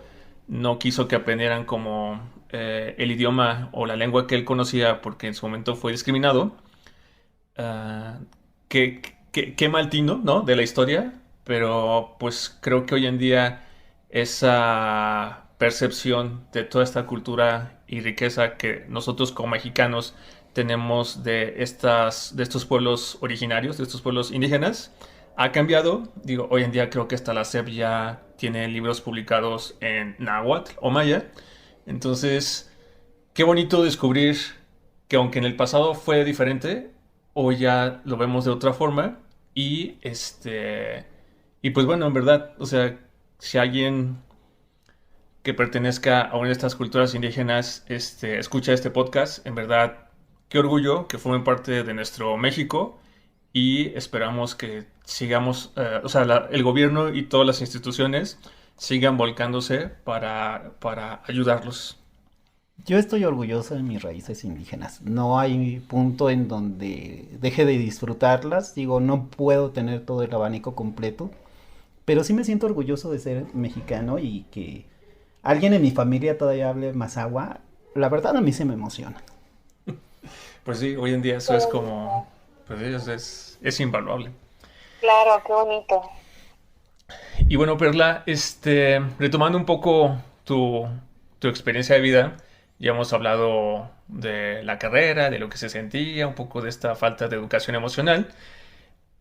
no quiso que aprendieran como el idioma o la lengua que él conocía porque en su momento fue discriminado. Ah, qué mal tino, ¿no? De la historia, pero pues creo que hoy en día esa percepción de toda esta cultura y riqueza que nosotros como mexicanos tenemos de estos pueblos originarios, de estos pueblos indígenas, ha cambiado. Digo, hoy en día creo que hasta la SEP ya tiene libros publicados en náhuatl o maya. Entonces, qué bonito descubrir que aunque en el pasado fue diferente, hoy ya lo vemos de otra forma. Y pues bueno, en verdad, o sea, si alguien que pertenezca a una de estas culturas indígenas escucha este podcast, en verdad, qué orgullo que formen parte de nuestro México y esperamos que sigamos, o sea, el gobierno y todas las instituciones sigan volcándose para ayudarlos. Yo estoy orgulloso de mis raíces indígenas. No hay punto en donde deje de disfrutarlas. Digo, no puedo tener todo el abanico completo, pero sí me siento orgulloso de ser mexicano y que alguien en mi familia todavía hable mazahua. La verdad a mí se me emociona. Pues sí, hoy en día eso es como, pues es invaluable. Claro, qué bonito. Y bueno, Perla, retomando un poco tu experiencia de vida, ya hemos hablado de la carrera, de lo que se sentía, un poco de esta falta de educación emocional.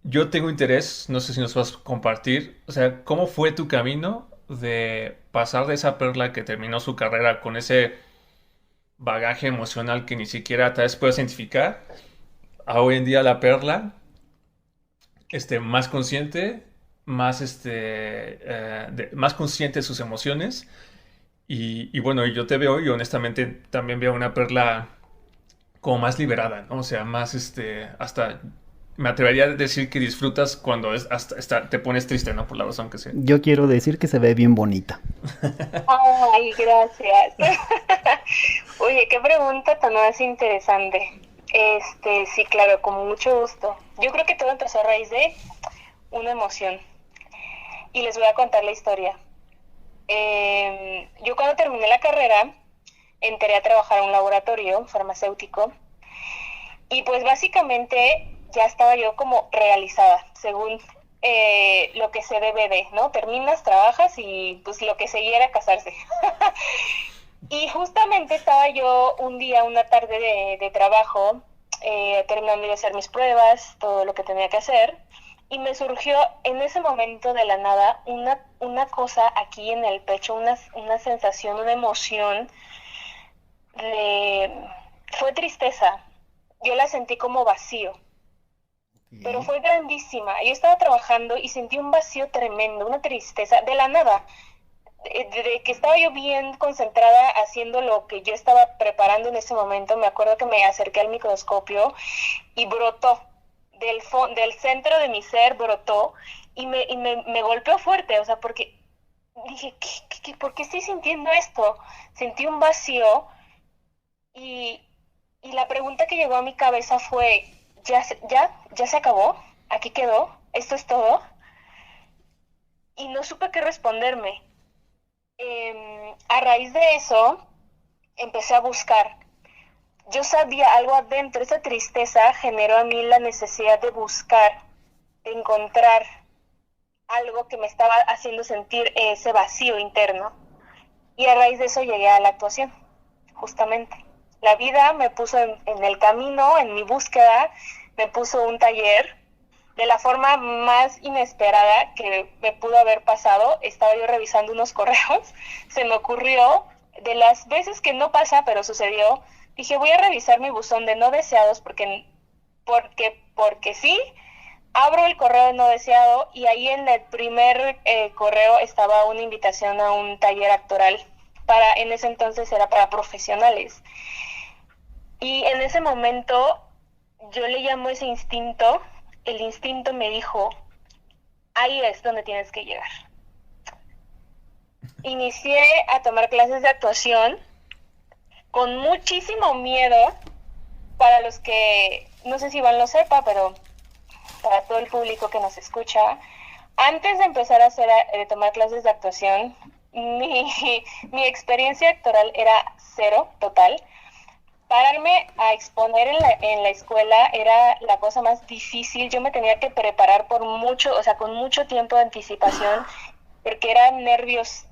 Yo tengo interés, no sé si nos vas a compartir, o sea, ¿cómo fue tu camino de pasar de esa Perla que terminó su carrera con ese bagaje emocional que ni siquiera tal vez puedes identificar, a hoy en día la Perla, más consciente, más consciente de sus emociones? Y bueno, yo te veo y honestamente también veo una Perla como más liberada, ¿no? O sea, más hasta me atrevería a decir que disfrutas cuando te pones triste, ¿no? Por la razón que sea. Yo quiero decir que se ve bien bonita. Ay, gracias. Oye, qué pregunta tan más interesante. Sí, claro, con mucho gusto. Yo creo que todo empezó a raíz de una emoción. Y les voy a contar la historia. Yo cuando terminé la carrera, entré a trabajar en un laboratorio farmacéutico y pues básicamente ya estaba yo como realizada, según lo que se debe de, ¿no? Terminas, trabajas y pues lo que seguía era casarse. Y justamente estaba yo una tarde de trabajo, terminando de hacer mis pruebas, todo lo que tenía que hacer, y me surgió en ese momento de la nada una cosa aquí en el pecho, una sensación, una emoción, fue tristeza. Yo la sentí como vacío, pero fue grandísima. Yo estaba trabajando y sentí un vacío tremendo, una tristeza de la nada. De que estaba yo bien concentrada haciendo lo que yo estaba preparando en ese momento, me acuerdo que me acerqué al microscopio y brotó, del centro de mi ser brotó y me golpeó fuerte, o sea, porque dije, ¿por qué estoy sintiendo esto? Sentí un vacío y la pregunta que llegó a mi cabeza fue, ¿ya se acabó? ¿Aquí quedó? ¿Esto es todo? Y no supe qué responderme. A raíz de eso, empecé a buscar. Yo sabía algo adentro, esa tristeza generó a mí la necesidad de buscar, de encontrar algo que me estaba haciendo sentir ese vacío interno. Y a raíz de eso llegué a la actuación, justamente. La vida me puso en el camino, en mi búsqueda, me puso un taller de la forma más inesperada que me pudo haber pasado. Estaba yo revisando unos correos, se me ocurrió, de las veces que no pasa, pero sucedió, dije, voy a revisar mi buzón de no deseados porque sí. Abro el correo de no deseado y ahí en el primer correo estaba una invitación a un taller actoral. En ese entonces era para profesionales. Y en ese momento yo le llamo ese instinto. El instinto me dijo, ahí es donde tienes que llegar. Inicié a tomar clases de actuación con muchísimo miedo. Para los que, no sé si Iván lo sepa, pero para todo el público que nos escucha, antes de empezar a tomar clases de actuación, mi, mi experiencia actoral era cero, total. Pararme a exponer en la escuela era la cosa más difícil. Yo me tenía que preparar por mucho, o sea, con mucho tiempo de anticipación, porque eran nervios,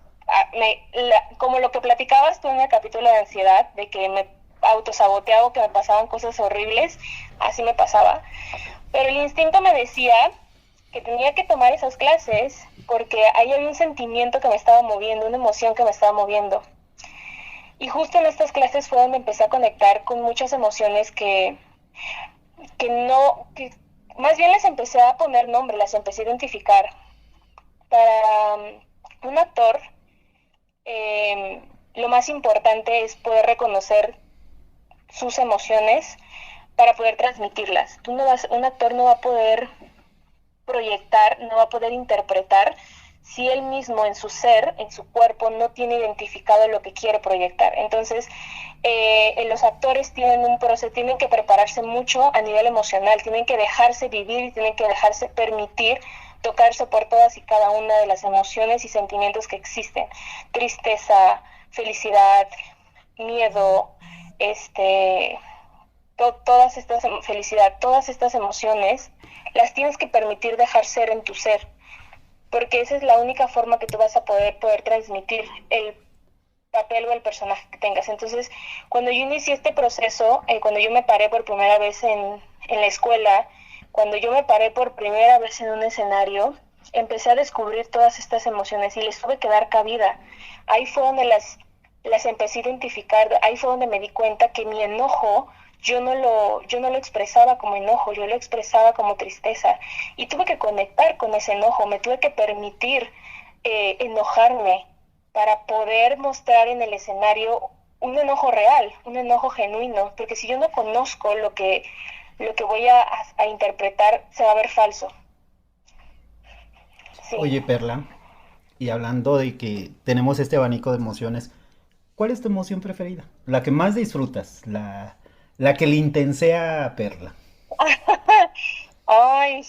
como lo que platicabas tú en el capítulo de ansiedad, de que me autosaboteaba o que me pasaban cosas horribles, así me pasaba. Pero el instinto me decía que tenía que tomar esas clases porque ahí había un sentimiento que me estaba moviendo, una emoción que me estaba moviendo. Y justo en estas clases fue donde empecé a conectar con muchas emociones que no, que más bien les empecé a poner nombre, las empecé a identificar. Para un actor, lo más importante es poder reconocer sus emociones para poder transmitirlas. Un actor no va a poder proyectar, no va a poder interpretar si él mismo en su ser, en su cuerpo, no tiene identificado lo que quiere proyectar. Entonces, los actores tienen un proceso, tienen que prepararse mucho a nivel emocional, tienen que dejarse vivir y tienen que dejarse permitir tocarse por todas y cada una de las emociones y sentimientos que existen. Tristeza, felicidad, miedo, todas estas, felicidad, todas estas emociones las tienes que permitir dejar ser en tu ser, porque esa es la única forma que tú vas a poder transmitir el papel o el personaje que tengas. Entonces, cuando yo inicié este proceso, cuando yo me paré por primera vez en la escuela, cuando yo me paré por primera vez en un escenario, empecé a descubrir todas estas emociones y les tuve que dar cabida. Ahí fue donde las empecé a identificar, ahí fue donde me di cuenta que mi enojo yo no lo expresaba como enojo, yo lo expresaba como tristeza. Y tuve que conectar con ese enojo, me tuve que permitir enojarme para poder mostrar en el escenario un enojo real, un enojo genuino, porque si yo no conozco lo que voy a interpretar, se va a ver falso. Sí. Oye, Perla, y hablando de que tenemos este abanico de emociones, ¿cuál es tu emoción preferida? La que más disfrutas, la que le intensea a Perla. Ay,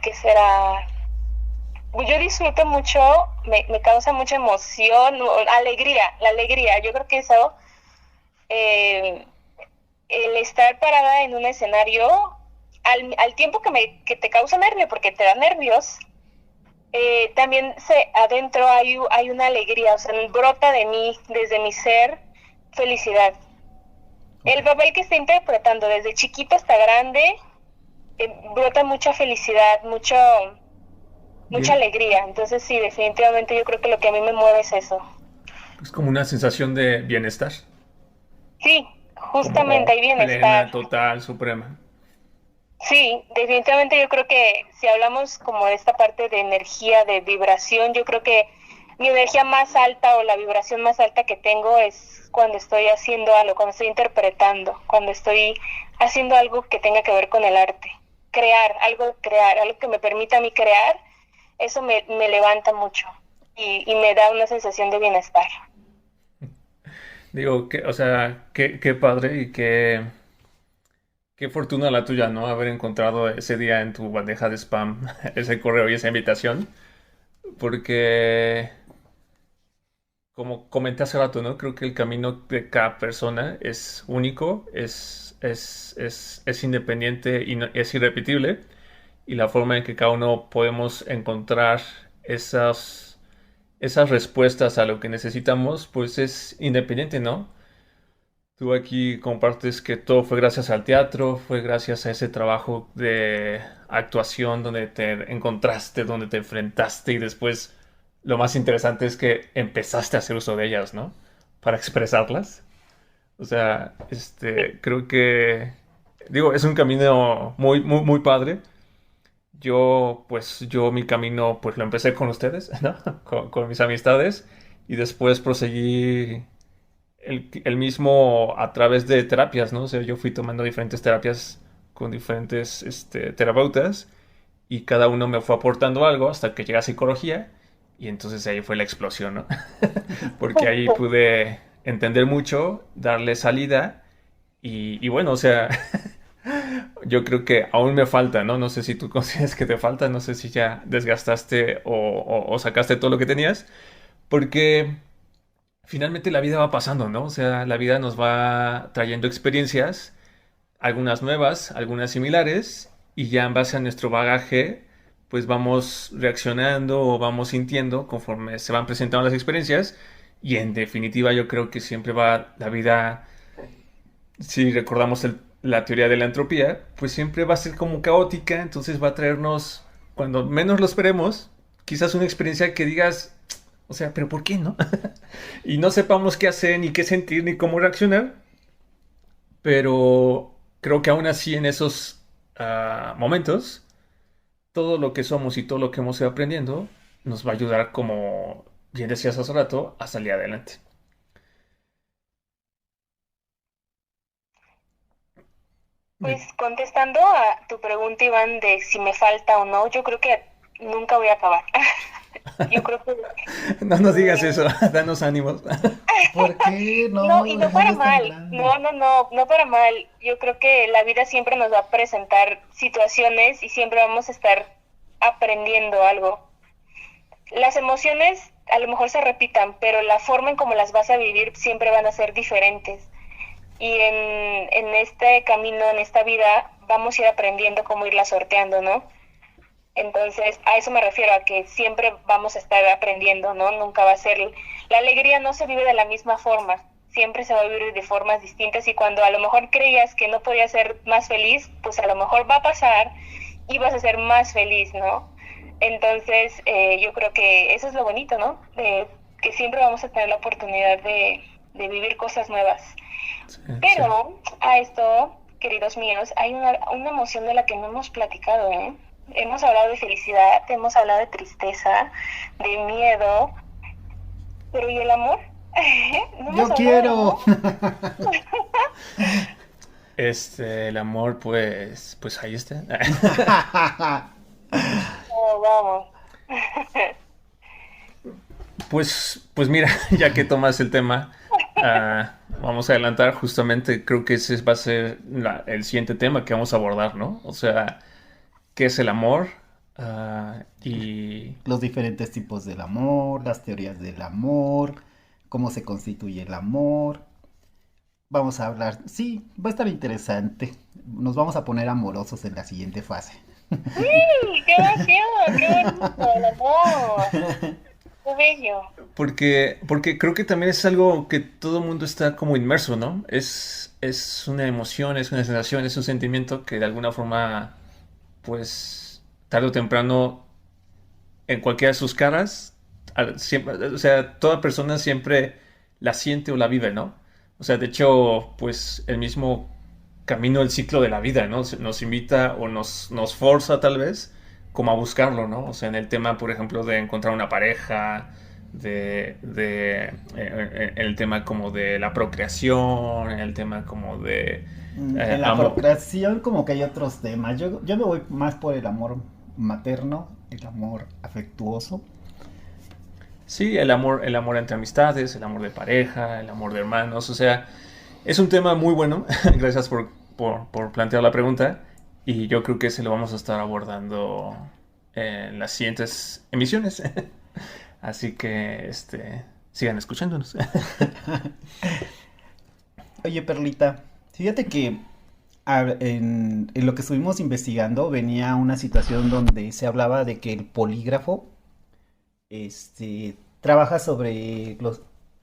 ¿qué será? Yo disfruto mucho, me causa mucha emoción, alegría, la alegría. Yo creo que eso, eh, el estar parada en un escenario, al tiempo que te causa nervio, porque te da nervios, también adentro hay una alegría, o sea, brota de mí, desde mi ser, felicidad. El papel que está interpretando desde chiquito hasta grande, brota mucha felicidad, mucha Bien. alegría. Entonces sí, definitivamente yo creo que lo que a mí me mueve es eso. Es como una sensación de bienestar, Sí, justamente como hay bienestar. plena, total, suprema. Sí, definitivamente yo creo que si hablamos como de esta parte de energía, de vibración, yo creo que mi energía más alta o la vibración más alta que tengo es cuando estoy haciendo algo, cuando estoy interpretando, cuando estoy haciendo algo que tenga que ver con el arte. Crear, algo que me permita a mí crear, eso me levanta mucho y me da una sensación de bienestar. Digo, o sea, qué padre y qué fortuna la tuya, ¿no? Haber encontrado ese día en tu bandeja de spam ese correo y esa invitación. Porque, como comenté hace rato, ¿no? Creo que el camino de cada persona es único, es independiente y es irrepetible. Y la forma en que cada uno podemos encontrar esas respuestas a lo que necesitamos, pues es independiente, ¿no? Tú aquí compartes que todo fue gracias al teatro, fue gracias a ese trabajo de actuación donde te encontraste, donde te enfrentaste y después lo más interesante es que empezaste a hacer uso de ellas, ¿no? Para expresarlas. O sea, creo que, digo, es un camino muy, muy, muy padre. Yo mi camino, pues lo empecé con ustedes, ¿no? Con mis amistades y después proseguí el mismo a través de terapias, ¿no? O sea, yo fui tomando diferentes terapias con diferentes terapeutas y cada uno me fue aportando algo hasta que llegué a psicología y entonces ahí fue la explosión, ¿no? Porque ahí pude entender mucho, darle salida y bueno, o sea, Yo creo que aún me falta, ¿no? No sé si tú consideras que te falta, no sé si ya desgastaste o sacaste todo lo que tenías, porque finalmente la vida va pasando, ¿no? O sea, la vida nos va trayendo experiencias, algunas nuevas, algunas similares, y ya en base a nuestro bagaje, pues vamos reaccionando o vamos sintiendo conforme se van presentando las experiencias, y en definitiva yo creo que siempre va la vida, si recordamos la teoría de la entropía, pues siempre va a ser como caótica, entonces va a traernos, cuando menos lo esperemos, quizás una experiencia que digas, o sea, pero ¿por qué no? Y no sepamos qué hacer, ni qué sentir, ni cómo reaccionar, pero creo que aún así en esos momentos, todo lo que somos y todo lo que hemos ido aprendiendo nos va a ayudar, como bien decías hace rato, a salir adelante. Pues contestando a tu pregunta, Iván, de si me falta o no, yo creo que nunca voy a acabar. Yo creo que No nos digas eso, danos ánimos. ¿Por qué no, no? y no El para mundo es tan mal, grande. no para mal. Yo creo que la vida siempre nos va a presentar situaciones y siempre vamos a estar aprendiendo algo. Las emociones a lo mejor se repitan, pero la forma en cómo las vas a vivir siempre van a ser diferentes. Y en este camino, en esta vida, vamos a ir aprendiendo cómo irla sorteando, ¿no? Entonces, a eso me refiero, a que siempre vamos a estar aprendiendo, ¿no? Nunca va a ser... La alegría no se vive de la misma forma, siempre se va a vivir de formas distintas y cuando a lo mejor creías que no podías ser más feliz, pues a lo mejor va a pasar y vas a ser más feliz, ¿no? Entonces, yo creo que eso es lo bonito, ¿no? Que siempre vamos a tener la oportunidad de vivir cosas nuevas. Sí, sí. Pero a esto, queridos míos, hay una emoción de la que no hemos platicado, ¿eh? Hemos hablado de felicidad, hemos hablado de tristeza, de miedo, pero ¿y el amor? No hemos Yo hablado del quiero. amor. El amor, pues ahí está. No, vamos. Pues mira, ya que tomas el tema, vamos a adelantar justamente, creo que ese va a ser el siguiente tema que vamos a abordar, ¿no? O sea, ¿qué es el amor? Y Los diferentes tipos del amor, las teorías del amor, cómo se constituye el amor. Vamos a hablar, sí, va a estar interesante. Nos vamos a poner amorosos en la siguiente fase. ¡Sí! ¡Qué emoción! ¡Qué bonito! El amor. ¡Qué bello! porque creo que también es algo que todo el mundo está como inmerso, ¿no? Es una emoción, es una sensación, es un sentimiento que de alguna forma, pues, tarde o temprano, en cualquiera de sus caras, siempre, o sea, toda persona siempre la siente o la vive, ¿no? O sea, de hecho, pues el mismo camino, el ciclo de la vida, ¿no? Nos invita o nos forza tal vez como a buscarlo, ¿no? O sea, en el tema, por ejemplo, de encontrar una pareja, en el tema como de la procreación, en el tema como de En la amor. procreación como que hay otros temas. Yo me voy más por el amor materno, el amor afectuoso. Sí, el amor entre amistades, el amor de pareja, el amor de hermanos, o sea, es un tema muy bueno. Gracias por plantear la pregunta. Y yo creo que se lo vamos a estar abordando en las siguientes emisiones. Así que, sigan escuchándonos. Oye, Perlita, fíjate que en lo que estuvimos investigando venía una situación donde se hablaba de que el polígrafo trabaja sobre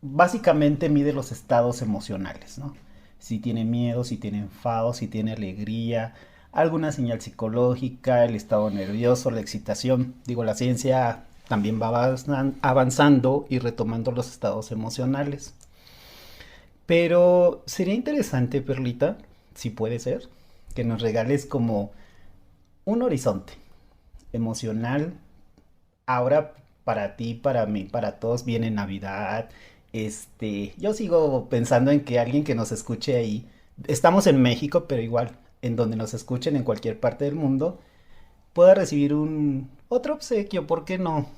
básicamente mide los estados emocionales, ¿no? Si tiene miedo, si tiene enfado, si tiene alegría, alguna señal psicológica, el estado nervioso, la excitación. Digo, la ciencia también va avanzando y retomando los estados emocionales. Pero sería interesante, Perlita, si puede ser, que nos regales como un horizonte emocional. Ahora para ti, para mí, para todos viene Navidad. Yo sigo pensando en que alguien que nos escuche ahí, estamos en México, pero igual, en donde nos escuchen en cualquier parte del mundo, pueda recibir un otro obsequio, ¿por qué no?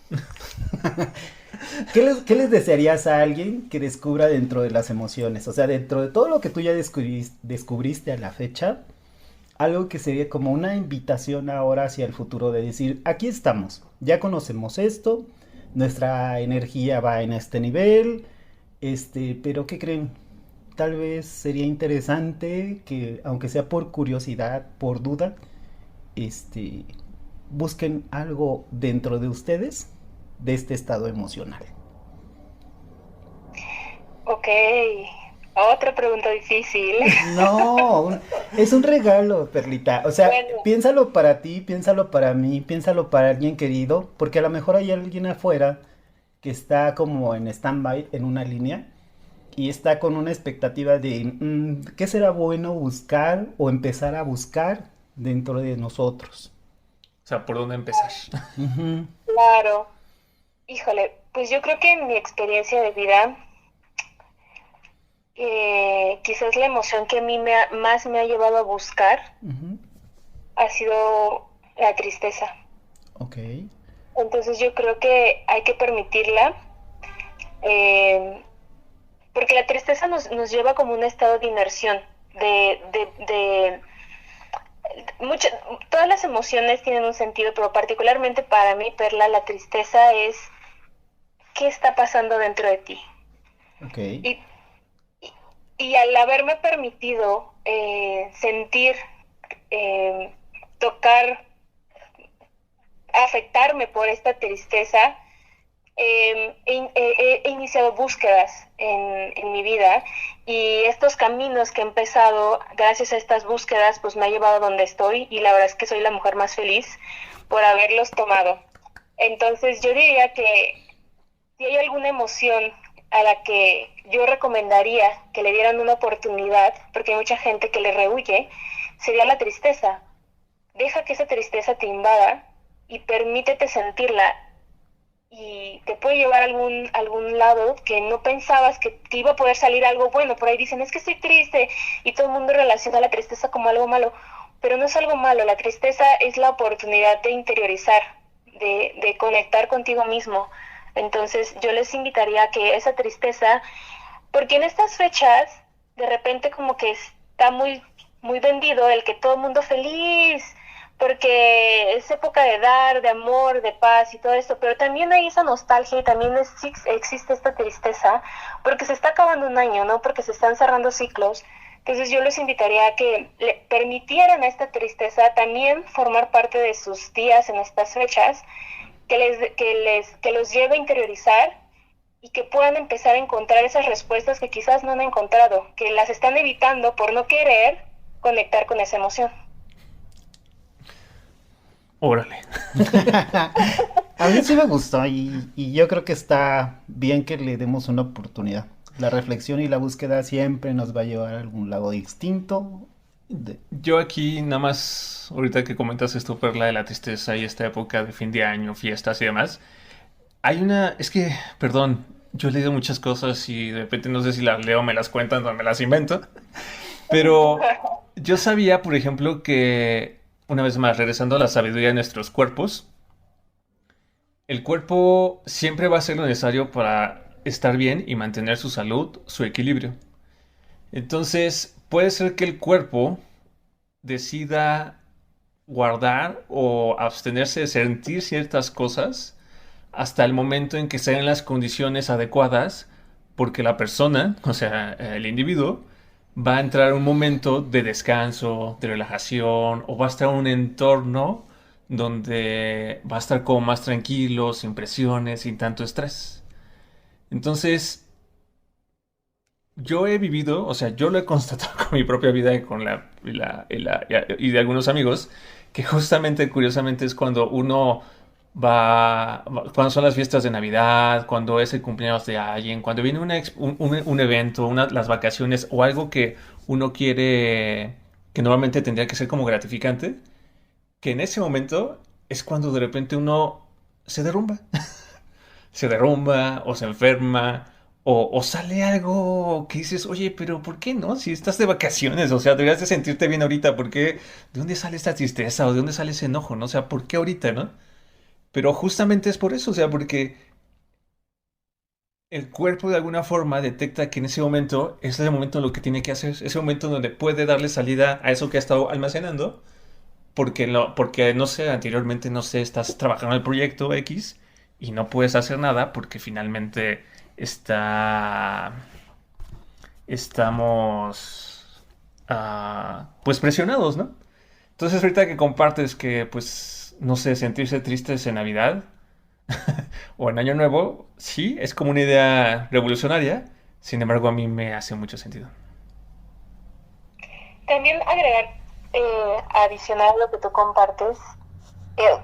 ¿Qué les desearías a alguien que descubra dentro de las emociones? O sea, dentro de todo lo que tú ya descubriste a la fecha, algo que sería como una invitación ahora hacia el futuro de decir, aquí estamos, ya conocemos esto, nuestra energía va en este nivel, pero ¿qué creen? Tal vez sería interesante que, aunque sea por curiosidad, por duda, este, busquen algo dentro de ustedes de este estado emocional. Ok, otra pregunta difícil. No, es un regalo, Perlita. O sea, Bueno, piénsalo para ti, piénsalo para mí, piénsalo para alguien querido, porque a lo mejor hay alguien afuera que está como en stand-by en una línea y está con una expectativa de qué será bueno buscar o empezar a buscar dentro de nosotros. O sea, ¿por dónde empezar? Ujú, claro. Híjole, pues yo creo que en mi experiencia de vida, quizás la emoción que a mí más me ha llevado a buscar ujú, ha sido la tristeza. ok. Entonces yo creo que hay que permitirla, eh, porque la tristeza nos lleva como un estado de inmersión, de mucho, todas las emociones tienen un sentido, pero particularmente para mí, Perla, la tristeza es qué está pasando dentro de ti. Ok. Y, y, y al haberme permitido sentir, eh, tocar, afectarme por esta tristeza, he iniciado búsquedas en mi vida y estos caminos que he empezado gracias a estas búsquedas pues me ha llevado a donde estoy y la verdad es que soy la mujer más feliz por haberlos tomado. Entonces yo diría que si hay alguna emoción a la que yo recomendaría que le dieran una oportunidad, porque hay mucha gente que le rehuye, sería la tristeza. Deja que esa tristeza te invada y permítete sentirla y te puede llevar a algún lado que no pensabas que te iba a poder salir algo bueno. Por ahí dicen, es que estoy triste y todo el mundo relaciona la tristeza como algo malo, pero no es algo malo. La tristeza es la oportunidad de interiorizar, de conectar contigo mismo. Entonces yo les invitaría a que esa tristeza, porque en estas fechas de repente como que está muy vendido el que todo el mundo feliz, porque es época de dar, de amor, de paz y todo esto, pero también hay esa nostalgia y también existe esta tristeza, porque se está acabando un año, ¿no? Porque se están cerrando ciclos. Entonces yo les invitaría a que le permitieran a esta tristeza también formar parte de sus días en estas fechas, que los lleve a interiorizar y que puedan empezar a encontrar esas respuestas que quizás no han encontrado, que las están evitando por no querer conectar con esa emoción. Órale. A mí sí me gustó y yo creo que está bien que le demos una oportunidad. La reflexión y la búsqueda siempre nos va a llevar a algún lado distinto. Yo aquí nada más, ahorita que comentas esto, Perla, de la tristeza y esta época de fin de año, fiestas y demás, es que, perdón, yo he leído muchas cosas y de repente no sé si las leo, me las cuentan o me las invento, pero yo sabía, por ejemplo, que, una vez más, regresando a la sabiduría de nuestros cuerpos, el cuerpo siempre va a ser lo necesario para estar bien y mantener su salud, su equilibrio. Entonces, puede ser que el cuerpo decida guardar o abstenerse de sentir ciertas cosas hasta el momento en que sean las condiciones adecuadas, porque la persona, o sea, el individuo, va a entrar a un momento de descanso, de relajación, o va a estar en un entorno donde va a estar como más tranquilo, sin presiones, sin tanto estrés. Entonces, yo he vivido, o sea, yo lo he constatado con mi propia vida y con y de algunos amigos, que justamente, curiosamente, es cuando uno cuando son las fiestas de Navidad, cuando es el cumpleaños de alguien, cuando viene un evento, las vacaciones o algo que uno quiere, que normalmente tendría que ser como gratificante, que en ese momento es cuando de repente uno se derrumba. Se derrumba o se enferma o sale algo que dices, oye, pero ¿por qué no? Si estás de vacaciones, o sea, deberías de sentirte bien ahorita, ¿por qué? ¿De dónde sale esta tristeza o de dónde sale ese enojo, no? O sea, ¿por qué ahorita, no? Pero justamente es por eso, o sea, porque el cuerpo de alguna forma detecta que en ese momento es el momento en lo que tiene que hacer, ese momento donde puede darle salida a eso que ha estado almacenando, porque no sé, anteriormente, no sé, estás trabajando en el proyecto X y no puedes hacer nada porque finalmente está, estamos, pues presionados, ¿no? Entonces ahorita que compartes que, pues, no sé, sentirse tristes en Navidad o en Año Nuevo, sí, es como una idea revolucionaria, sin embargo a mí me hace mucho sentido. También agregar, adicional a lo que tú compartes, eh,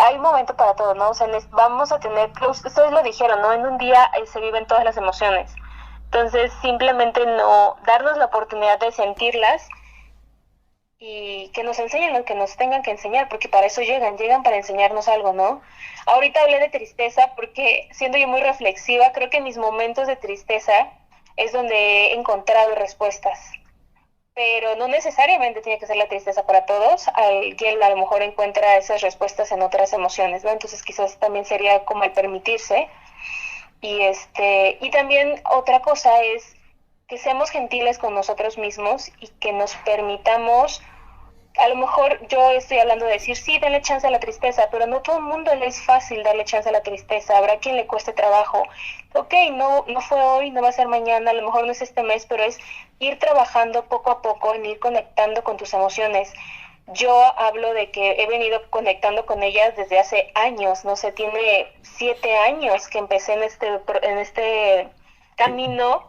hay un momento para todo, ¿no? O sea, vamos a tener, ustedes lo dijeron, ¿no? En un día se viven todas las emociones. Entonces, simplemente no darnos la oportunidad de sentirlas y que nos enseñen lo que nos tengan que enseñar, porque para eso llegan para enseñarnos algo, ¿no? Ahorita hablé de tristeza porque siendo yo muy reflexiva, creo que en mis momentos de tristeza es donde he encontrado respuestas, pero no necesariamente tiene que ser la tristeza para todos. Alguien a lo mejor encuentra esas respuestas en otras emociones, ¿no? Entonces quizás también sería como el permitirse. Y también otra cosa es que seamos gentiles con nosotros mismos y que nos permitamos, a lo mejor yo estoy hablando de decir, sí, denle chance a la tristeza, pero no todo el mundo le es fácil darle chance a la tristeza, habrá quien le cueste trabajo. Ok, no fue hoy, no va a ser mañana, a lo mejor no es este mes, pero es ir trabajando poco a poco en ir conectando con tus emociones. Yo hablo de que he venido conectando con ellas desde hace años, no sé, tiene 7 años que empecé en este Sí. camino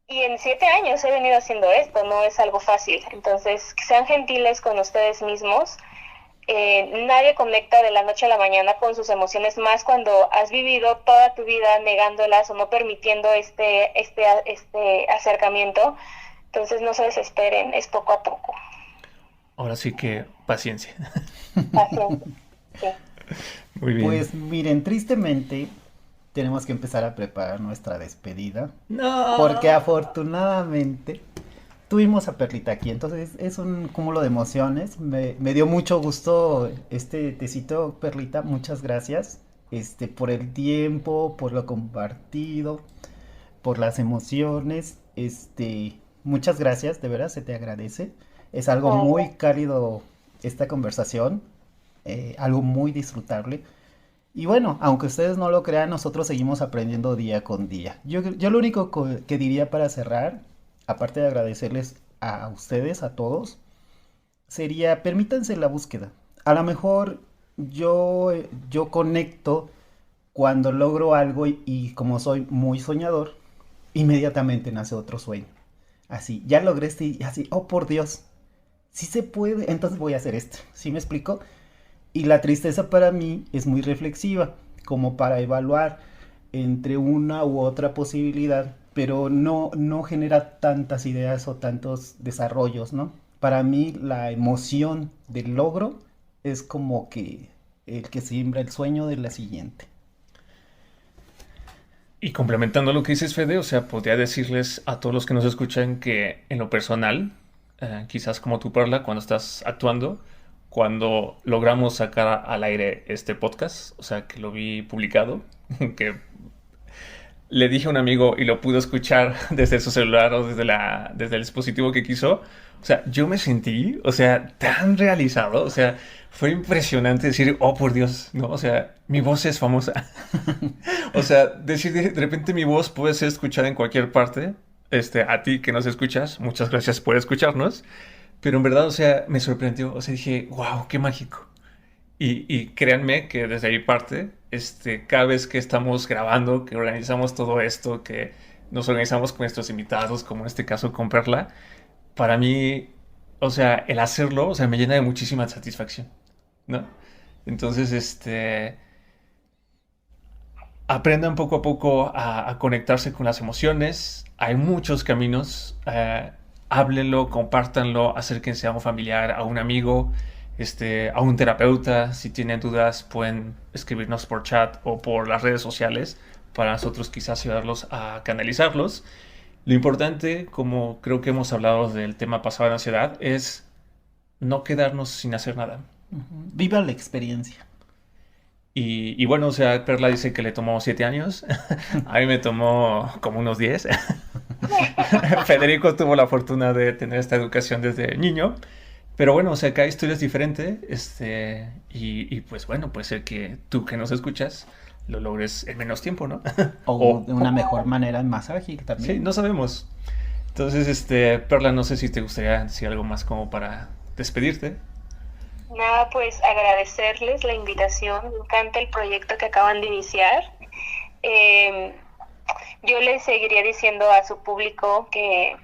y en 7 años he venido haciendo esto, no es algo fácil. Entonces, sean gentiles con ustedes mismos. Nadie conecta de la noche a la mañana con sus emociones, más cuando has vivido toda tu vida negándolas o no permitiendo este acercamiento. Entonces, no se desesperen, es poco a poco. Ahora sí que paciencia. Paciencia. Sí. Muy bien. Pues miren, tristemente tenemos que empezar a preparar nuestra despedida, porque No. afortunadamente tuvimos a Perlita aquí, entonces es un cúmulo de emociones. Me dio mucho gusto este tecito, Perlita, muchas gracias, por el tiempo, por lo compartido, por las emociones, muchas gracias, de verdad se te agradece. Es algo Ay, muy cálido esta conversación, algo muy disfrutable. Y bueno, aunque ustedes no lo crean, nosotros seguimos aprendiendo día con día. Yo lo único que diría para cerrar, aparte de agradecerles a ustedes, a todos, sería permítanse la búsqueda. A lo mejor yo conecto cuando logro algo y como soy muy soñador, inmediatamente nace otro sueño. Así, ya logré este y así, oh por Dios, si se puede, entonces voy a hacer esto. ¿Sí me explico? Y la tristeza para mí es muy reflexiva, como para evaluar entre una u otra posibilidad, pero no genera tantas ideas o tantos desarrollos, ¿no? Para mí la emoción del logro es como que el que siembra el sueño de la siguiente. Y complementando lo que dices, Fede, o sea, podría decirles a todos los que nos escuchan que en lo personal, quizás como tú, Perla, cuando estás actuando, cuando logramos sacar al aire este podcast, o sea, que lo vi publicado, que le dije a un amigo y lo pudo escuchar desde su celular o desde el dispositivo que quiso. O sea, yo me sentí, o sea, tan realizado. O sea, fue impresionante decir, oh, por Dios, ¿no? O sea, mi voz es famosa. O sea, decir de repente mi voz puede ser escuchada en cualquier parte. A ti que nos escuchas, muchas gracias por escucharnos. Pero en verdad, o sea, me sorprendió. O sea, dije, wow, qué mágico. Y créanme que desde ahí parte, cada vez que estamos grabando, que organizamos todo esto, que nos organizamos con nuestros invitados, como en este caso con Perla, para mí, o sea, el hacerlo, o sea, me llena de muchísima satisfacción, ¿no? Entonces, aprendan poco a poco a conectarse con las emociones. Hay muchos caminos. Háblenlo, compártanlo, acérquense a un familiar, a un amigo, a un terapeuta. Si tienen dudas, pueden escribirnos por chat o por las redes sociales para nosotros quizás ayudarlos a canalizarlos. Lo importante, como creo que hemos hablado del tema pasado de ansiedad, es no quedarnos sin hacer nada. Ujú. Viva la experiencia. Y bueno, o sea, Perla dice que le tomó 7 años. A mí me tomó como unos 10. Federico tuvo la fortuna de tener esta educación desde niño. Pero bueno, o sea, cada historia es diferente. Y pues bueno, puede ser que tú que nos escuchas lo logres en menos tiempo, ¿no? O de una mejor manera, más ágil Sí, también. no sabemos. Entonces, Perla, no sé si te gustaría decir algo más como para despedirte. Nada, pues agradecerles la invitación. Me encanta el proyecto que acaban de iniciar. Eh, yo les seguiría diciendo a su público que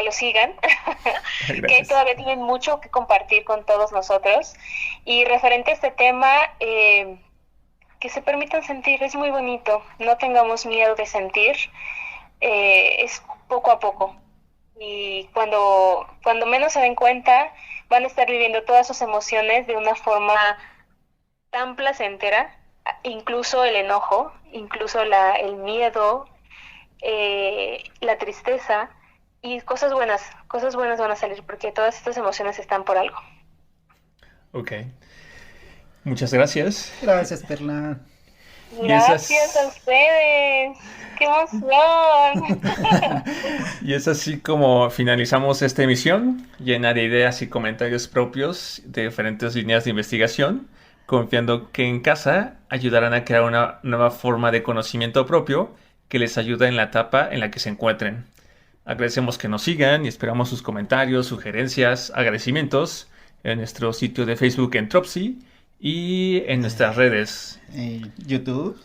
lo sigan, que Gracias. todavía tienen mucho que compartir con todos nosotros. Y referente a este tema, que se permitan sentir, es muy bonito. No tengamos miedo de sentir, es poco a poco. Y cuando menos se den cuenta, van a estar viviendo todas sus emociones de una forma tan placentera, incluso el enojo, incluso el miedo, la tristeza, y cosas buenas van a salir, porque todas estas emociones están por algo. Ok. Muchas gracias. Gracias, Perla. Y Gracias a ustedes. ¡Qué emoción! y es así como finalizamos esta emisión, llena de ideas y comentarios propios de diferentes líneas de investigación, confiando que en casa ayudarán a crear una nueva forma de conocimiento propio que les ayuda en la etapa en la que se encuentren. Agradecemos que nos sigan y esperamos sus comentarios, sugerencias, agradecimientos en nuestro sitio de Facebook Entropy y en nuestras redes YouTube,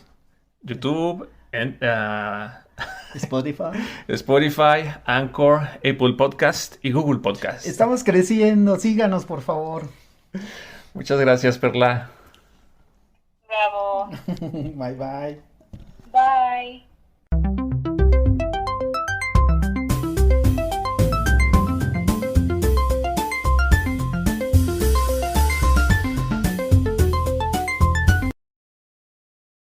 YouTube, Spotify. Spotify, Anchor, Apple Podcast y Google Podcast. Estamos creciendo, síganos por favor. Muchas gracias, Perla. Bravo. Bye bye. Bye.